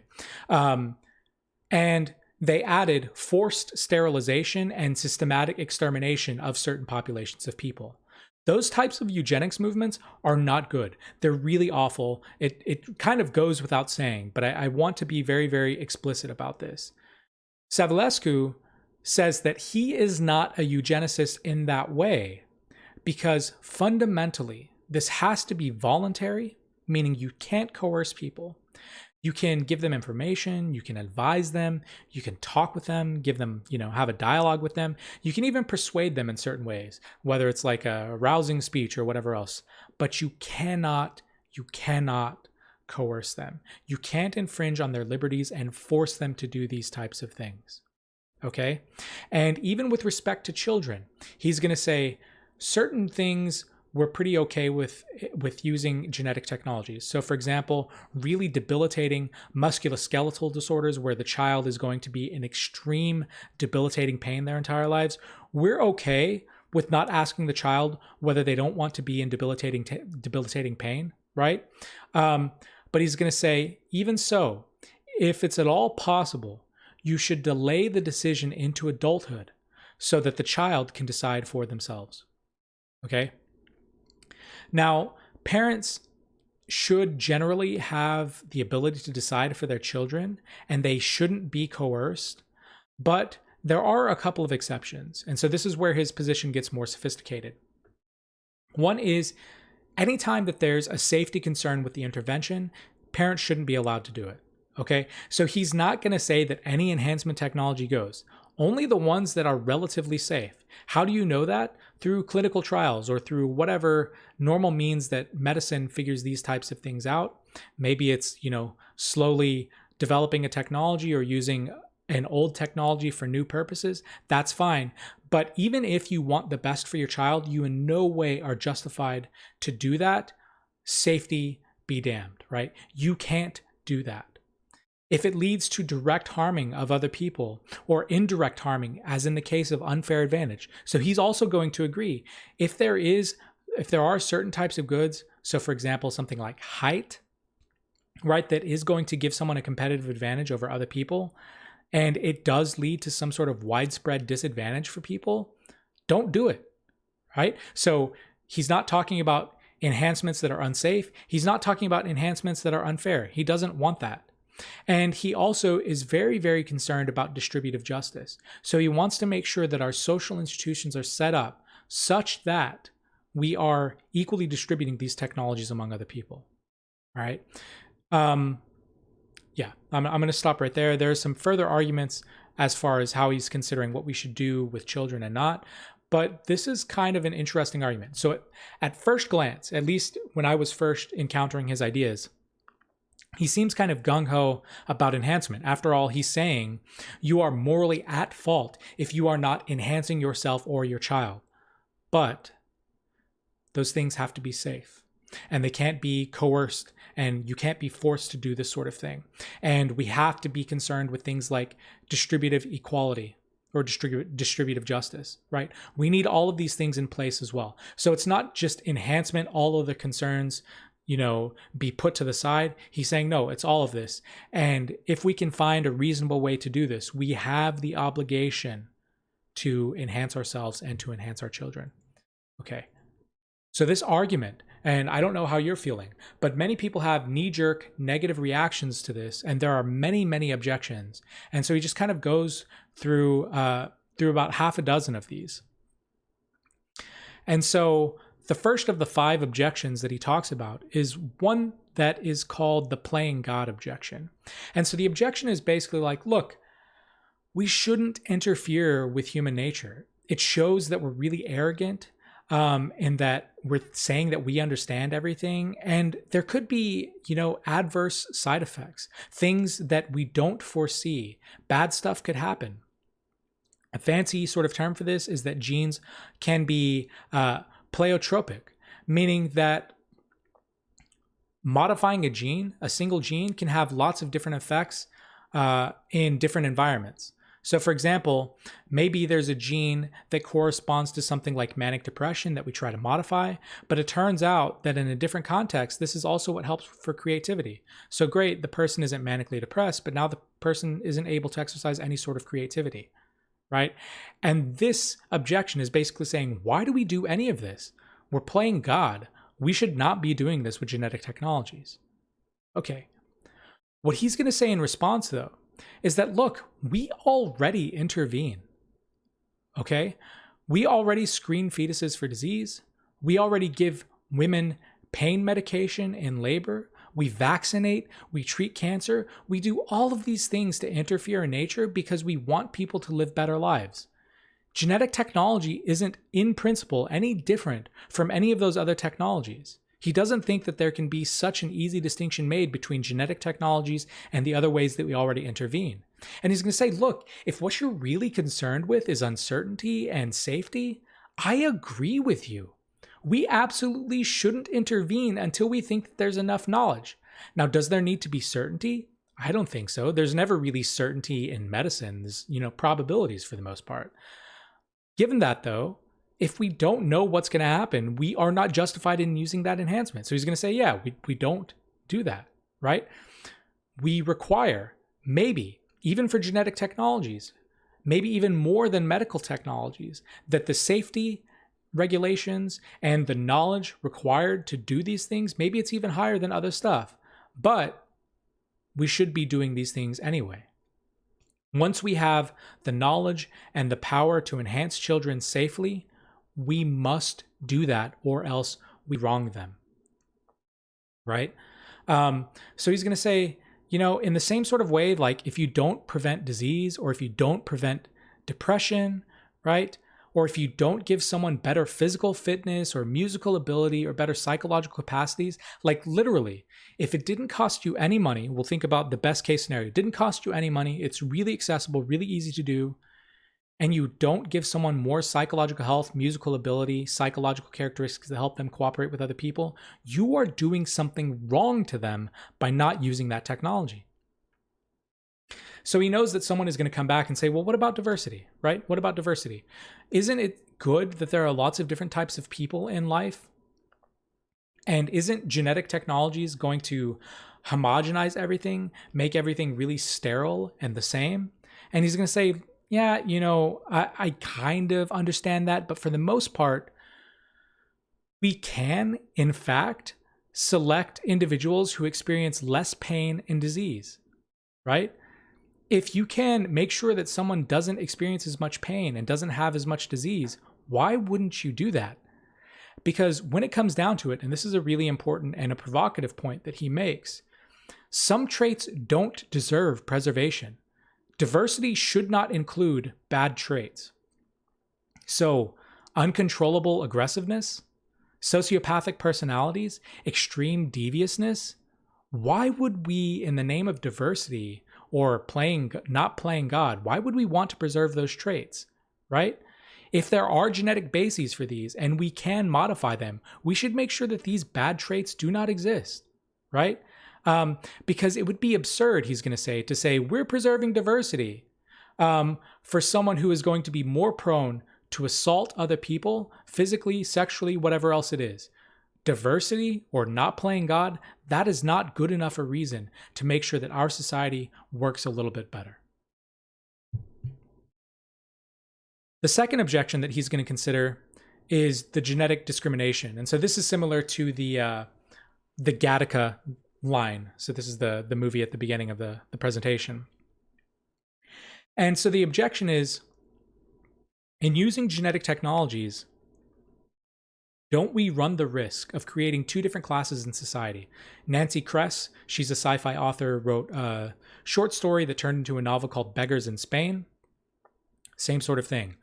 And they added forced sterilization and systematic extermination of certain populations of people. Those types of eugenics movements are not good. They're really awful. It kind of goes without saying, but I want to be very, very explicit about this. Savulescu says that he is not a eugenicist in that way because fundamentally, this has to be voluntary, meaning you can't coerce people. You can give them information, you can advise them, you can talk with them, give them, have a dialogue with them. You can even persuade them in certain ways, whether it's like a rousing speech or whatever else. But you cannot coerce them. You can't infringe on their liberties and force them to do these types of things. Okay? And even with respect to children, he's going to say certain things we're pretty okay with using genetic technologies. So for example, really debilitating musculoskeletal disorders where the child is going to be in extreme debilitating pain their entire lives, we're okay with not asking the child whether they don't want to be in debilitating pain, right? But he's going to say, even so, if it's at all possible, you should delay the decision into adulthood so that the child can decide for themselves. Okay? Now, parents should generally have the ability to decide for their children, and they shouldn't be coerced, but there are a couple of exceptions. And so this is where his position gets more sophisticated. One is, anytime that there's a safety concern with the intervention, parents shouldn't be allowed to do it. Okay? So he's not going to say that any enhancement technology goes. Only the ones that are relatively safe. How do you know that? Through clinical trials or through whatever normal means that medicine figures these types of things out. Maybe it's, slowly developing a technology or using an old technology for new purposes. That's fine. But even if you want the best for your child, you in no way are justified to do that. Safety be damned, right? You can't do that. If it leads to direct harming of other people or indirect harming, as in the case of unfair advantage. So he's also going to agree if there are certain types of goods, so for example, something like height, right, that is going to give someone a competitive advantage over other people, and it does lead to some sort of widespread disadvantage for people, don't do it, right? So he's not talking about enhancements that are unsafe. He's not talking about enhancements that are unfair. He doesn't want that. And he also is very, very concerned about distributive justice. So he wants to make sure that our social institutions are set up such that we are equally distributing these technologies among other people. All right. I'm going to stop right there. There are some further arguments as far as how he's considering what we should do with children and not. But this is kind of an interesting argument. So at first glance, at least when I was first encountering his ideas, he seems kind of gung-ho about enhancement. After all, he's saying you are morally at fault if you are not enhancing yourself or your child. But those things have to be safe, and they can't be coerced, and you can't be forced to do this sort of thing. And we have to be concerned with things like distributive equality or distributive justice, right? We need all of these things in place as well. So it's not just enhancement, all of the concerns be put to the side. He's saying, no, it's all of this. And if we can find a reasonable way to do this, we have the obligation to enhance ourselves and to enhance our children. Okay. So this argument, and I don't know how you're feeling, but many people have knee-jerk negative reactions to this, and there are many, many objections. And so he just kind of goes through about half a dozen of these. And so the first of the 5 objections that he talks about is one that is called the Playing God Objection. And so the objection is basically like, look, we shouldn't interfere with human nature. It shows that we're really arrogant and that we're saying that we understand everything. And there could be, adverse side effects, things that we don't foresee. Bad stuff could happen. A fancy sort of term for this is that genes can be pleiotropic, meaning that modifying a single gene can have lots of different effects in different environments. So for example, maybe there's a gene that corresponds to something like manic depression that we try to modify, but it turns out that in a different context, this is also what helps for creativity. So great, the person isn't manically depressed, but now the person isn't able to exercise any sort of creativity, right? And this objection is basically saying, why do we do any of this? We're playing God. We should not be doing this with genetic technologies. Okay. What he's going to say in response, though, is that, look, we already intervene. Okay? We already screen fetuses for disease. We already give women pain medication in labor. We vaccinate. We treat cancer. We do all of these things to interfere in nature because we want people to live better lives. Genetic technology isn't, in principle, any different from any of those other technologies. He doesn't think that there can be such an easy distinction made between genetic technologies and the other ways that we already intervene. And he's going to say, look, if what you're really concerned with is uncertainty and safety, I agree with you. We absolutely shouldn't intervene until we think that there's enough knowledge. Now, does there need to be certainty? I don't think so. There's never really certainty in medicine. There's, probabilities for the most part. Given that, though, if we don't know what's going to happen, we are not justified in using that enhancement. So he's going to say, yeah, we don't do that, right? We require, maybe, even for genetic technologies, maybe even more than medical technologies, that the safety regulations and the knowledge required to do these things, maybe it's even higher than other stuff, but we should be doing these things anyway. Once we have the knowledge and the power to enhance children safely, we must do that or else we wrong them, right? So he's going to say, in the same sort of way, like if you don't prevent disease or if you don't prevent depression, right? Or if you don't give someone better physical fitness or musical ability or better psychological capacities, like literally, if it didn't cost you any money, we'll think about the best case scenario. It didn't cost you any money. It's really accessible, really easy to do. And you don't give someone more psychological health, musical ability, psychological characteristics to help them cooperate with other people, you are doing something wrong to them by not using that technology. So he knows that someone is going to come back and say, well, what about diversity, right? What about diversity? Isn't it good that there are lots of different types of people in life? And isn't genetic technologies going to homogenize everything, make everything really sterile and the same? And he's going to say, yeah, I kind of understand that, but for the most part, we can, in fact, select individuals who experience less pain and disease, right? If you can make sure that someone doesn't experience as much pain and doesn't have as much disease, why wouldn't you do that? Because when it comes down to it, and this is a really important and a provocative point that he makes, some traits don't deserve preservation. Diversity should not include bad traits. So, uncontrollable aggressiveness, sociopathic personalities, extreme deviousness. Why would we, in the name of diversity or not playing God, why would we want to preserve those traits, right? If there are genetic bases for these and we can modify them, we should make sure that these bad traits do not exist, right? Because it would be absurd, he's going to say we're preserving diversity for someone who is going to be more prone to assault other people physically, sexually, whatever else it is. Diversity or not playing God, that is not good enough a reason to make sure that our society works a little bit better. The second objection that he's going to consider is the genetic discrimination. And so this is similar to the Gattaca line. So this is the movie at the beginning of the presentation. And so the objection is, in using genetic technologies, don't we run the risk of creating two different classes in society? Nancy Kress, she's a sci-fi author, wrote a short story that turned into a novel called Beggars in Spain. Same sort of thing.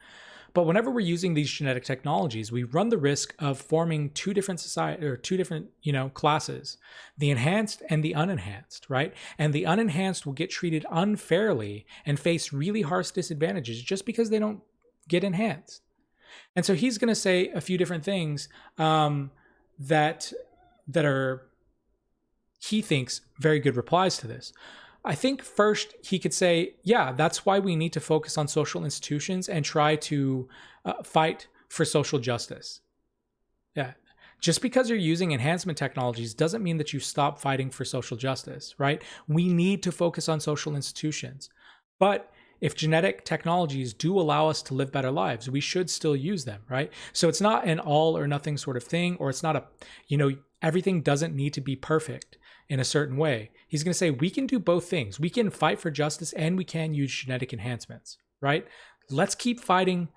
But whenever we're using these genetic technologies, we run the risk of forming two different classes, the enhanced and the unenhanced, right? And the unenhanced will get treated unfairly and face really harsh disadvantages just because they don't get enhanced. And so he's going to say a few different things that are, he thinks, very good replies to this. I think first he could say, yeah, that's why we need to focus on social institutions and try to fight for social justice. Yeah. Just because you're using enhancement technologies doesn't mean that you stop fighting for social justice, right? We need to focus on social institutions. But if genetic technologies do allow us to live better lives, we should still use them, right? So it's not an all or nothing sort of thing, or it's not everything doesn't need to be perfect in a certain way. He's going to say we can do both things. We can fight for justice and we can use genetic enhancements, right? Let's keep fighting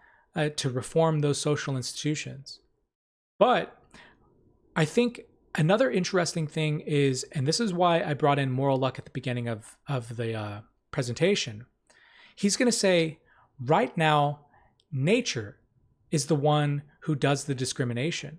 to reform those social institutions. But I think another interesting thing is, and this is why I brought in moral luck at the beginning of the presentation, he's going to say, right now, nature is the one who does the discrimination.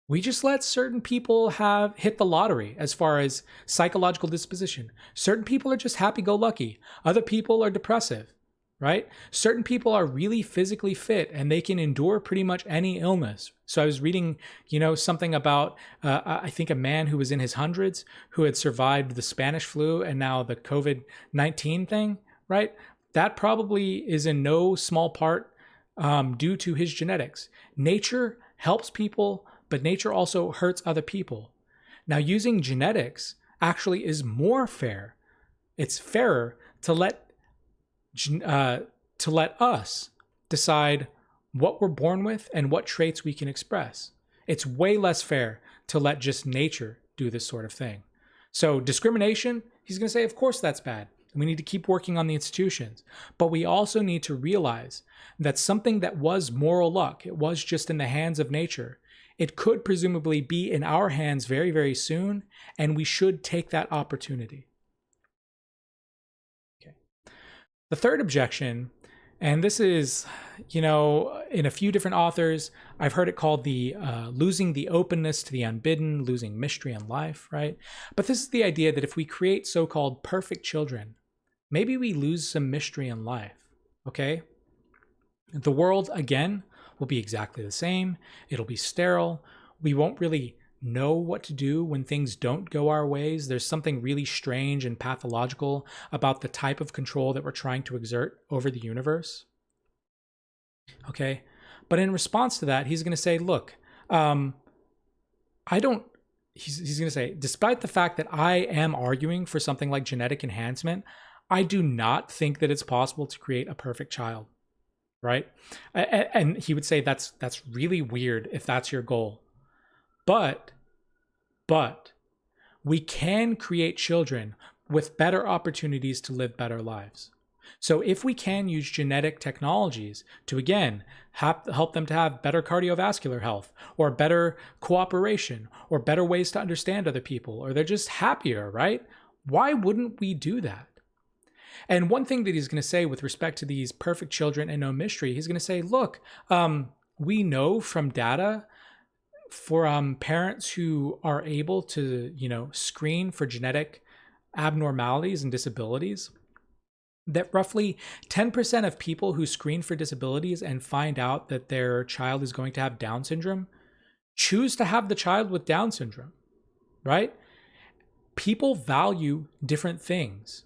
We just let certain people hit the lottery as far as psychological disposition. Certain people are just happy-go-lucky. Other people are depressive, right? Certain people are really physically fit and they can endure pretty much any illness. So I was reading, something about, I think a man who was in his hundreds who had survived the Spanish flu and now the COVID-19 thing, right? That probably is in no small part due to his genetics. Nature helps people, but nature also hurts other people. Now, using genetics actually is more fair. It's fairer to let us decide what we're born with and what traits we can express. It's way less fair to let just nature do this sort of thing. So discrimination, he's going to say, of course that's bad. We need to keep working on the institutions. But we also need to realize that something that was moral luck, it was just in the hands of nature, it could presumably be in our hands very, very soon, and we should take that opportunity. Okay. The third objection, and this is, in a few different authors, I've heard it called the losing the openness to the unbidden, losing mystery in life, right? But this is the idea that if we create so-called perfect children, maybe we lose some mystery in life, okay? The world, again, will be exactly the same. It'll be sterile. We won't really know what to do when things don't go our ways. There's something really strange and pathological about the type of control that we're trying to exert over the universe. Okay? But in response to that, he's going to say, look, he's going to say, despite the fact that I am arguing for something like genetic enhancement, I do not think that it's possible to create a perfect child. Right? And he would say that's really weird if that's your goal. But we can create children with better opportunities to live better lives. So if we can use genetic technologies to, again, help them to have better cardiovascular health or better cooperation or better ways to understand other people, or they're just happier, right? Why wouldn't we do that? And one thing that he's going to say with respect to these perfect children and no mystery, he's going to say, look, we know from data for parents who are able to, screen for genetic abnormalities and disabilities, that roughly 10% of people who screen for disabilities and find out that their child is going to have Down syndrome choose to have the child with Down syndrome, right? People value different things.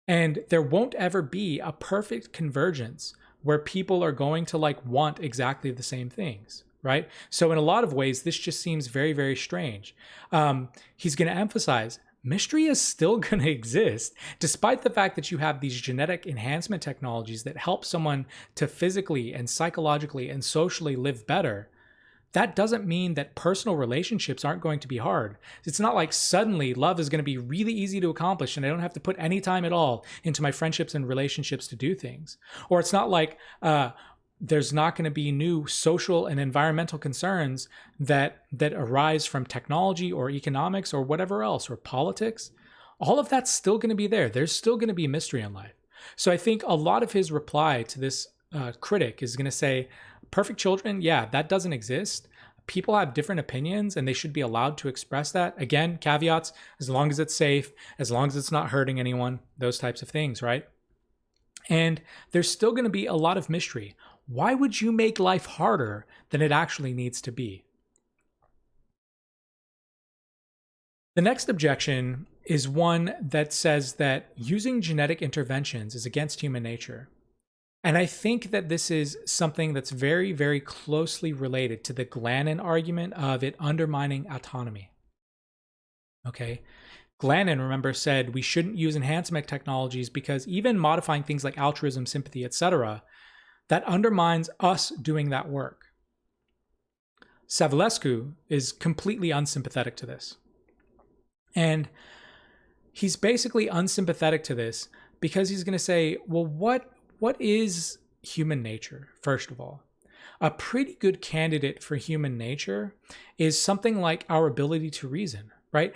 And there won't ever be a perfect convergence where people are going to want exactly the same things, right? So in a lot of ways, this just seems very, very strange. He's going to emphasize mystery is still going to exist, despite the fact that you have these genetic enhancement technologies that help someone to physically and psychologically and socially live better. That doesn't mean that personal relationships aren't going to be hard. It's not like suddenly love is going to be really easy to accomplish and I don't have to put any time at all into my friendships and relationships to do things. Or it's not like there's not going to be new social and environmental concerns that arise from technology or economics or whatever else, or politics. All of that's still going to be there. There's still going to be mystery in life. So I think a lot of his reply to this critic is going to say, perfect children, yeah, that doesn't exist. People have different opinions and they should be allowed to express that. Again, caveats, as long as it's safe, as long as it's not hurting anyone, those types of things, right? And there's still going to be a lot of mystery. Why would you make life harder than it actually needs to be? The next objection is one that says that using genetic interventions is against human nature. And I think that this is something that's very, very closely related to the Glannon argument of it undermining autonomy. Okay. Glannon, remember, said we shouldn't use enhancement technologies because even modifying things like altruism, sympathy, etc., that undermines us doing that work. Savulescu is completely unsympathetic to this. And he's basically unsympathetic to this because he's going to say, well, what is human nature, first of all? A pretty good candidate for human nature is something like our ability to reason, right?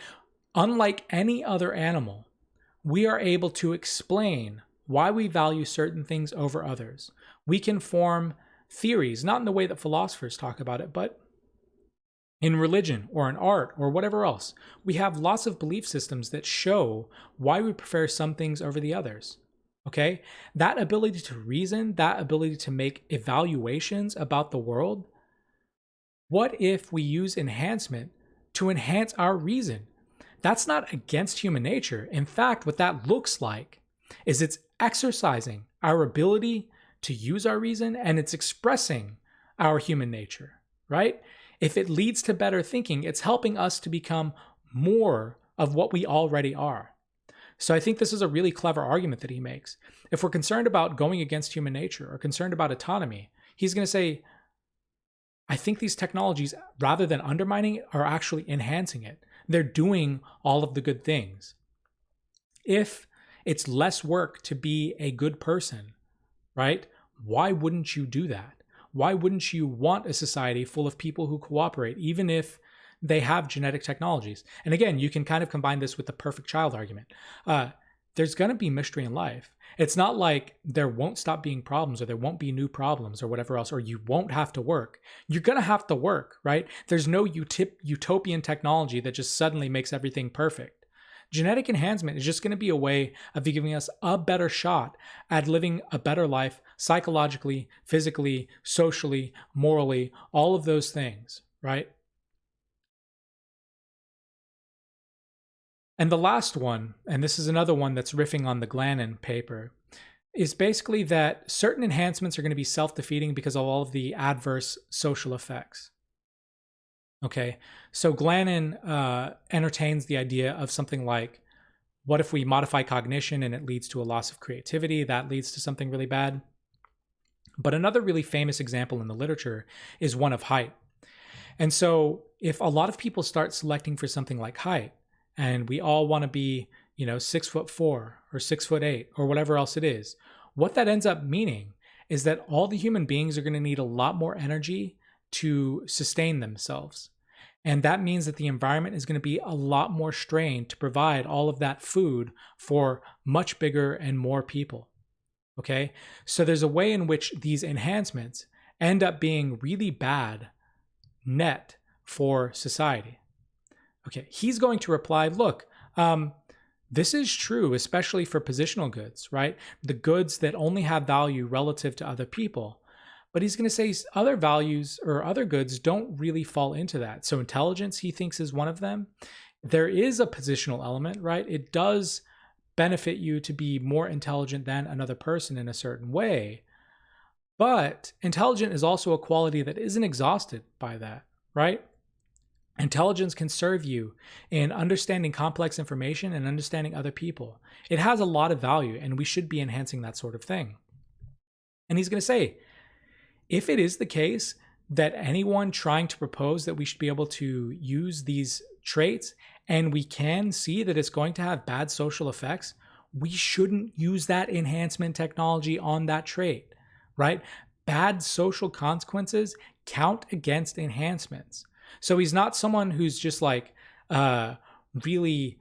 Unlike any other animal, we are able to explain why we value certain things over others. We can form theories, not in the way that philosophers talk about it, but in religion or in art or whatever else. We have lots of belief systems that show why we prefer some things over the others. Okay? That ability to reason, that ability to make evaluations about the world, what if we use enhancement to enhance our reason? That's not against human nature. In fact, what that looks like is it's exercising our ability to use our reason, and it's expressing our human nature, right? If it leads to better thinking, it's helping us to become more of what we already are. So I think this is a really clever argument that he makes. If we're concerned about going against human nature or concerned about autonomy, he's going to say, I think these technologies, rather than undermining it, are actually enhancing it. They're doing all of the good things. If it's less work to be a good person, right? Why wouldn't you do that? Why wouldn't you want a society full of people who cooperate, even if they have genetic technologies? And again, you can kind of combine this with the perfect child argument. There's going to be mystery in life. It's not like there won't stop being problems or there won't be new problems or whatever else, or you won't have to work. You're going to have to work, right? There's no utopian technology that just suddenly makes everything perfect. Genetic enhancement is just going to be a way of giving us a better shot at living a better life psychologically, physically, socially, morally, all of those things, right? And the last one, and this is another one that's riffing on the Glannon paper, is basically that certain enhancements are going to be self-defeating because of all of the adverse social effects. Okay, so Glannon entertains the idea of something like, what if we modify cognition and it leads to a loss of creativity? That leads to something really bad. But another really famous example in the literature is one of height. And so if a lot of people start selecting for something like height, and we all want to be, 6'4" or 6'8" or whatever else it is, what that ends up meaning is that all the human beings are going to need a lot more energy to sustain themselves. And that means that the environment is going to be a lot more strained to provide all of that food for much bigger and more people. Okay? So there's a way in which these enhancements end up being really bad net for society. Okay, he's going to reply, look, this is true, especially for positional goods, right? The goods that only have value relative to other people. But he's going to say other values or other goods don't really fall into that. So intelligence, he thinks, is one of them. There is a positional element, right? It does benefit you to be more intelligent than another person in a certain way. But intelligent is also a quality that isn't exhausted by that, right? Intelligence can serve you in understanding complex information and understanding other people. It has a lot of value, and we should be enhancing that sort of thing. And he's going to say, if it is the case that anyone trying to propose that we should be able to use these traits and we can see that it's going to have bad social effects, we shouldn't use that enhancement technology on that trait, right? Bad social consequences count against enhancements. So he's not someone who's just like really,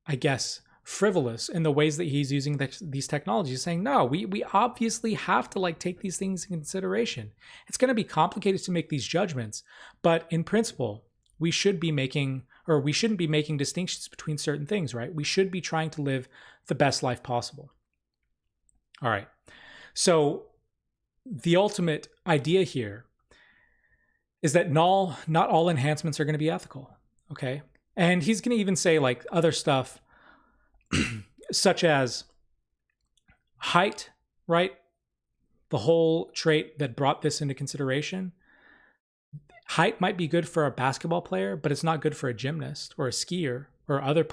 I guess, frivolous in the ways that he's using these technologies. He's saying, no, we obviously have to take these things into consideration. It's going to be complicated to make these judgments, but in principle, we shouldn't be making distinctions between certain things, right? We should be trying to live the best life possible. All right. So the ultimate idea here is that not all enhancements are going to be ethical, okay? And he's going to even say other stuff such as height, right? The whole trait that brought this into consideration. Height might be good for a basketball player, but it's not good for a gymnast or a skier or other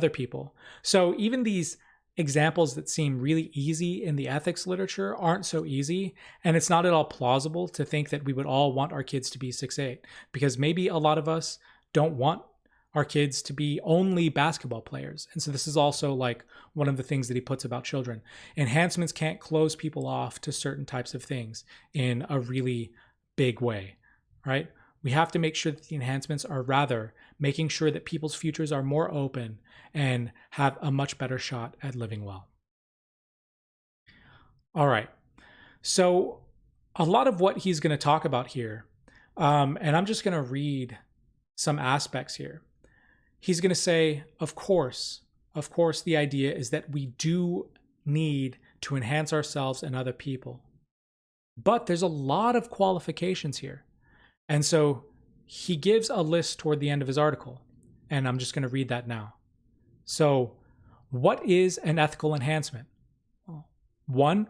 people. So even these examples that seem really easy in the ethics literature aren't so easy, and it's not at all plausible to think that we would all want our kids to be 6'8", because maybe a lot of us don't want our kids to be only basketball players. And so this is also like one of the things that he puts about children. Enhancements can't close people off to certain types of things in a really big way, right? We have to make sure that the enhancements are rather making sure that people's futures are more open and have a much better shot at living well. All right. So a lot of what he's going to talk about here, and I'm just going to read some aspects here. He's going to say, of course, the idea is that we do need to enhance ourselves and other people. But there's a lot of qualifications here. And so he gives a list toward the end of his article, and I'm just going to read that now. So what is an ethical enhancement? 1,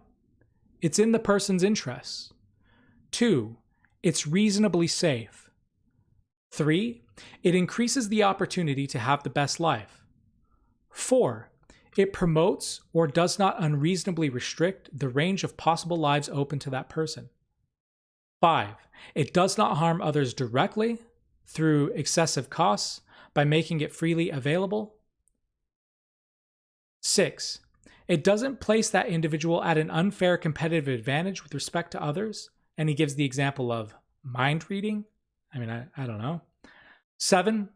it's in the person's interests. 2, it's reasonably safe. 3, it increases the opportunity to have the best life. 4, it promotes or does not unreasonably restrict the range of possible lives open to that person. 5, it does not harm others directly through excessive costs by making it freely available. 6, it doesn't place that individual at an unfair competitive advantage with respect to others. And he gives the example of mind reading. I mean, I don't know. 7,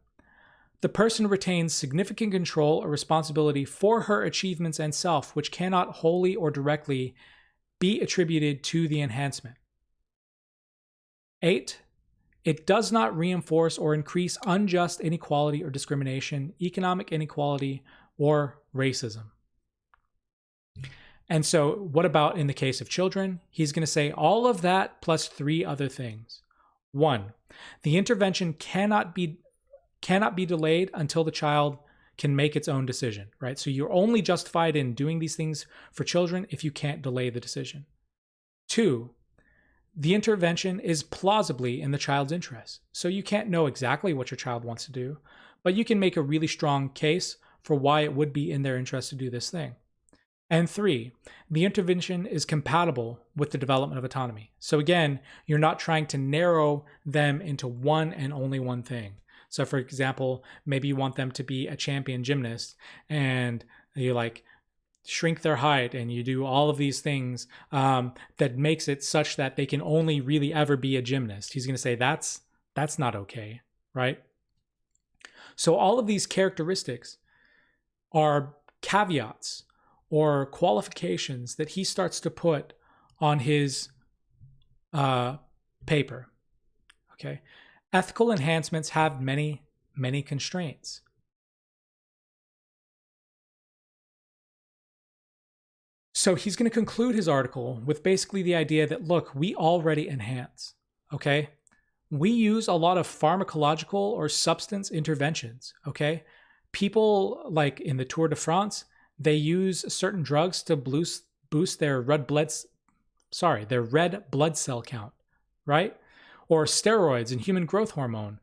the person retains significant control or responsibility for her achievements and self, which cannot wholly or directly be attributed to the enhancement. 8, it does not reinforce or increase unjust inequality or discrimination, economic inequality, or racism. And so what about in the case of children? He's going to say all of that plus 3 other things. 1, the intervention cannot be delayed until the child can make its own decision, right? So you're only justified in doing these things for children if you can't delay the decision. 2, the intervention is plausibly in the child's interest. So you can't know exactly what your child wants to do, but you can make a really strong case for why it would be in their interest to do this thing. And 3, the intervention is compatible with the development of autonomy. So again, you're not trying to narrow them into one and only one thing. So for example, maybe you want them to be a champion gymnast and you like shrink their height and you do all of these things that makes it such that they can only really ever be a gymnast. He's going to say that's not okay, right? So all of these characteristics are caveats or qualifications that he starts to put on his paper. Okay, ethical enhancements have many, many constraints. So he's going to conclude his article with basically the idea that, look, we already enhance, okay? We use a lot of pharmacological or substance interventions, okay? People like in the Tour de France, they use certain drugs to boost their red blood cell count, right? Or steroids and human growth hormone.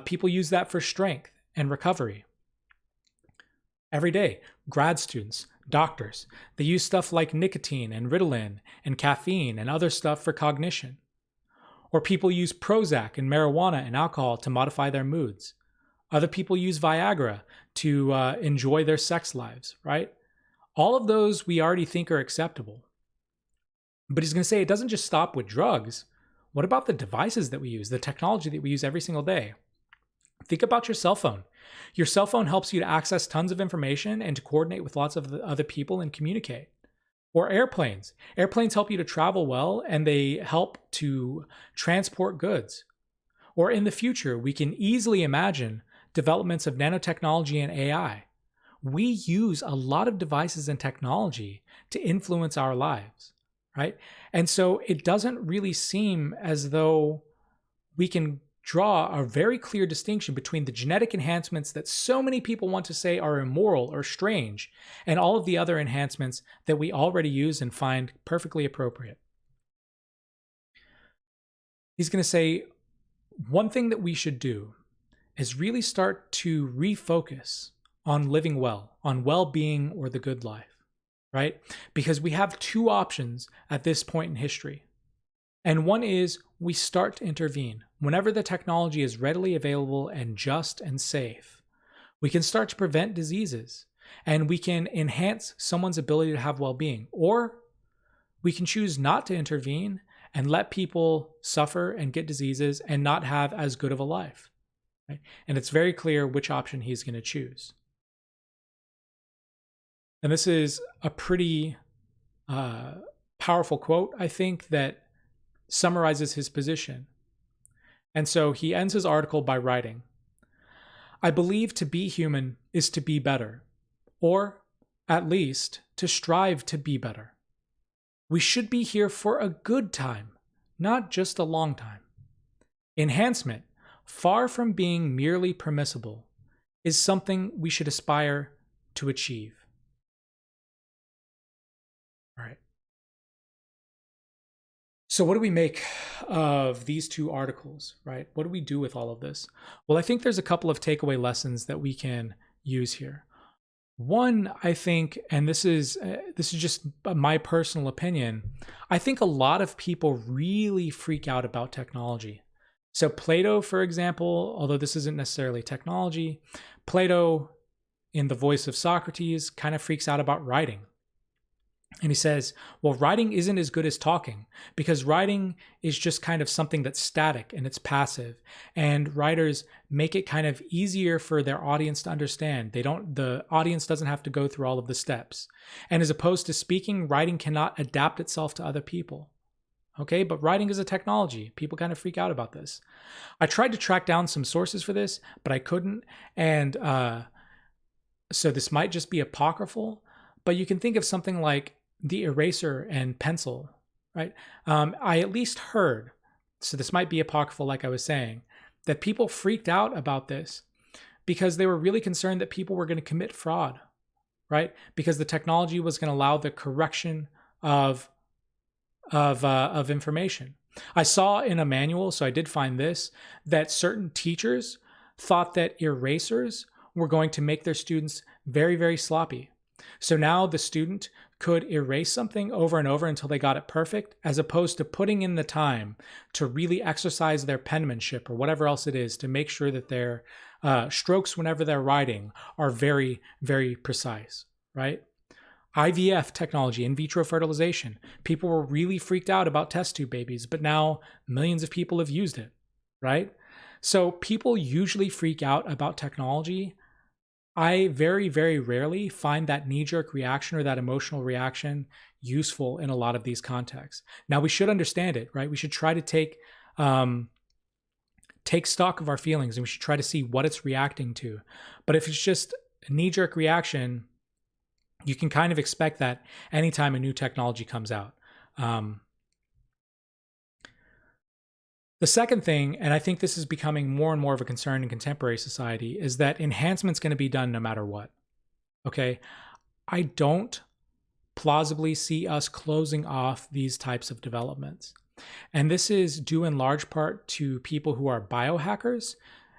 People use that for strength and recovery. Every day, grad students, doctors, they use stuff like nicotine and Ritalin and caffeine and other stuff for cognition. Or people use Prozac and marijuana and alcohol to modify their moods. Other people use Viagra to enjoy their sex lives, right? All of those we already think are acceptable. But he's going to say it doesn't just stop with drugs. What about the devices that we use, the technology that we use every single day? Think about your cell phone. Your cell phone helps you to access tons of information and to coordinate with lots of other people and communicate. Or airplanes. Airplanes help you to travel well and they help to transport goods. Or in the future, we can easily imagine developments of nanotechnology and AI. We use a lot of devices and technology to influence our lives, right? And so it doesn't really seem as though we can draw a very clear distinction between the genetic enhancements that so many people want to say are immoral or strange, and all of the other enhancements that we already use and find perfectly appropriate. He's going to say one thing that we should do is really start to refocus on living well, on well-being or the good life, right? Because we have two options at this point in history. And one is we start to intervene. Whenever the technology is readily available and just and safe, we can start to prevent diseases and we can enhance someone's ability to have well-being. Or we can choose not to intervene and let people suffer and get diseases and not have as good of a life. Right? And it's very clear which option he's going to choose. And this is a pretty powerful quote, I think, that summarizes his position. And so he ends his article by writing, "I believe to be human is to be better, or at least to strive to be better. We should be here for a good time, not just a long time. Enhancement, far from being merely permissible, is something we should aspire to achieve." All right. So what do we make of these two articles, right? What do we do with all of this? Well, I think there's a couple of takeaway lessons that we can use here. One, I think, and this is just my personal opinion, I think a lot of people really freak out about technology. So Plato, for example, although this isn't necessarily technology, Plato, in the voice of Socrates, kind of freaks out about writing. And he says, well, writing isn't as good as talking because writing is just kind of something that's static and it's passive. And writers make it kind of easier for their audience to understand. The audience doesn't have to go through all of the steps. And as opposed to speaking, writing cannot adapt itself to other people. Okay, but writing is a technology. People kind of freak out about this. I tried to track down some sources for this, but I couldn't. And so this might just be apocryphal, but you can think of something like the eraser and pencil, right? I at least heard, so this might be apocryphal like I was saying, that people freaked out about this because they were really concerned that people were going to commit fraud, right? Because the technology was going to allow the correction of information. I saw in a manual, so I did find this, that certain teachers thought that erasers were going to make their students very, very sloppy. So now the student could erase something over and over until they got it perfect, as opposed to putting in the time to really exercise their penmanship or whatever else it is to make sure that their strokes whenever they're writing are very, very precise, right? IVF technology, in vitro fertilization. People were really freaked out about test tube babies, but now millions of people have used it, right? So people usually freak out about technology. I very, very rarely find that knee-jerk reaction or that emotional reaction useful in a lot of these contexts. Now, we should understand it, right? We should try to take stock of our feelings and we should try to see what it's reacting to. But if it's just a knee-jerk reaction, you can kind of expect that anytime a new technology comes out. The second thing, and I think this is becoming more and more of a concern in contemporary society, is that enhancement's going to be done no matter what. Okay? I don't plausibly see us closing off these types of developments. And this is due in large part to people who are biohackers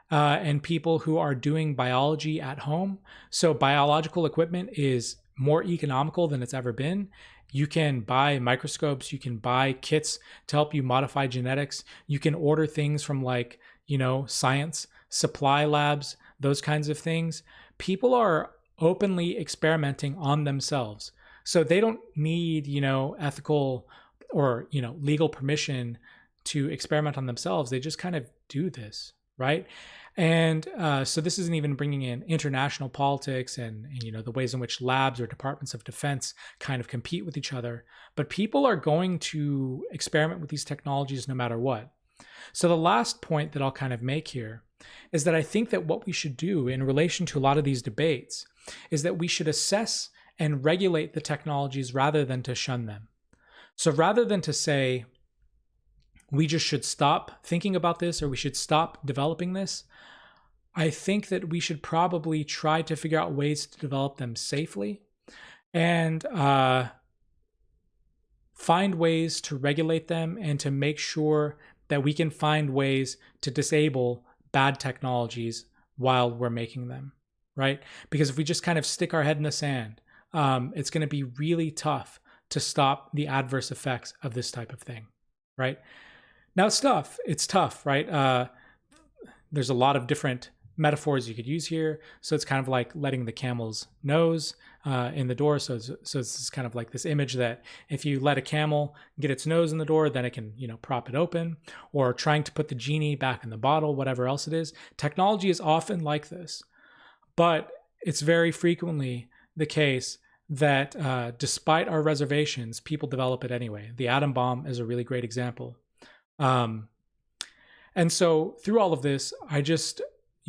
and people who are doing biology at home. So biological equipment is more economical than it's ever been. You can buy microscopes, you can buy kits to help you modify genetics. You can order things from science, supply labs, those kinds of things. People are openly experimenting on themselves. So they don't need, ethical or, legal permission to experiment on themselves. They just kind of do this, right? And so this isn't even bringing in international politics and the ways in which labs or departments of defense kind of compete with each other. But people are going to experiment with these technologies no matter what. So the last point that I'll kind of make here is that I think that what we should do in relation to a lot of these debates is that we should assess and regulate the technologies rather than to shun them. So rather than to say, we just should stop thinking about this, or we should stop developing this. I think that we should probably try to figure out ways to develop them safely and find ways to regulate them and to make sure that we can find ways to disable bad technologies while we're making them, right? Because if we just kind of stick our head in the sand, it's going to be really tough to stop the adverse effects of this type of thing, right? Now it's tough, right? There's a lot of different metaphors you could use here. So it's kind of like letting the camel's nose in the door. So it's kind of like this image that if you let a camel get its nose in the door, then it can, prop it open, or trying to put the genie back in the bottle, whatever else it is. Technology is often like this, but it's very frequently the case that despite our reservations, people develop it anyway. The atom bomb is a really great example. And so through all of this, I just,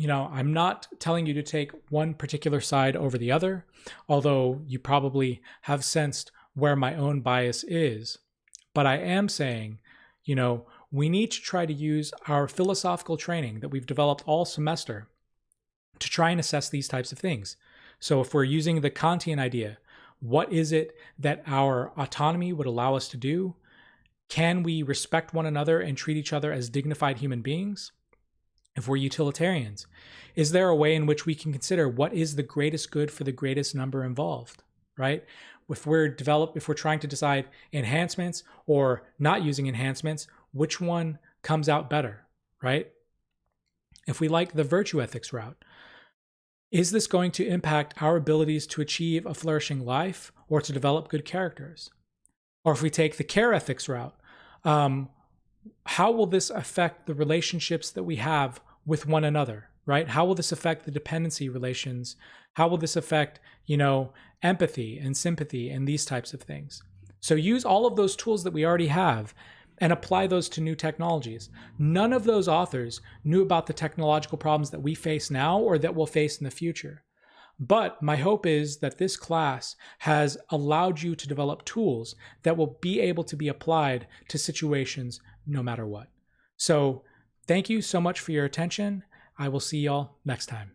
I'm not telling you to take one particular side over the other, although you probably have sensed where my own bias is. But I am saying, we need to try to use our philosophical training that we've developed all semester to try and assess these types of things. So if we're using the Kantian idea, what is it that our autonomy would allow us to do? Can we respect one another and treat each other as dignified human beings? If we're utilitarians, is there a way in which we can consider what is the greatest good for the greatest number involved, right? If we're trying to decide enhancements or not using enhancements, which one comes out better, right? If we like the virtue ethics route, is this going to impact our abilities to achieve a flourishing life or to develop good characters? Or if we take the care ethics route, how will this affect the relationships that we have with one another, right? How will this affect the dependency relations? How will this affect, empathy and sympathy and these types of things? So use all of those tools that we already have and apply those to new technologies. None of those authors knew about the technological problems that we face now or that we'll face in the future. But my hope is that this class has allowed you to develop tools that will be able to be applied to situations no matter what. So thank you so much for your attention. I will see y'all next time.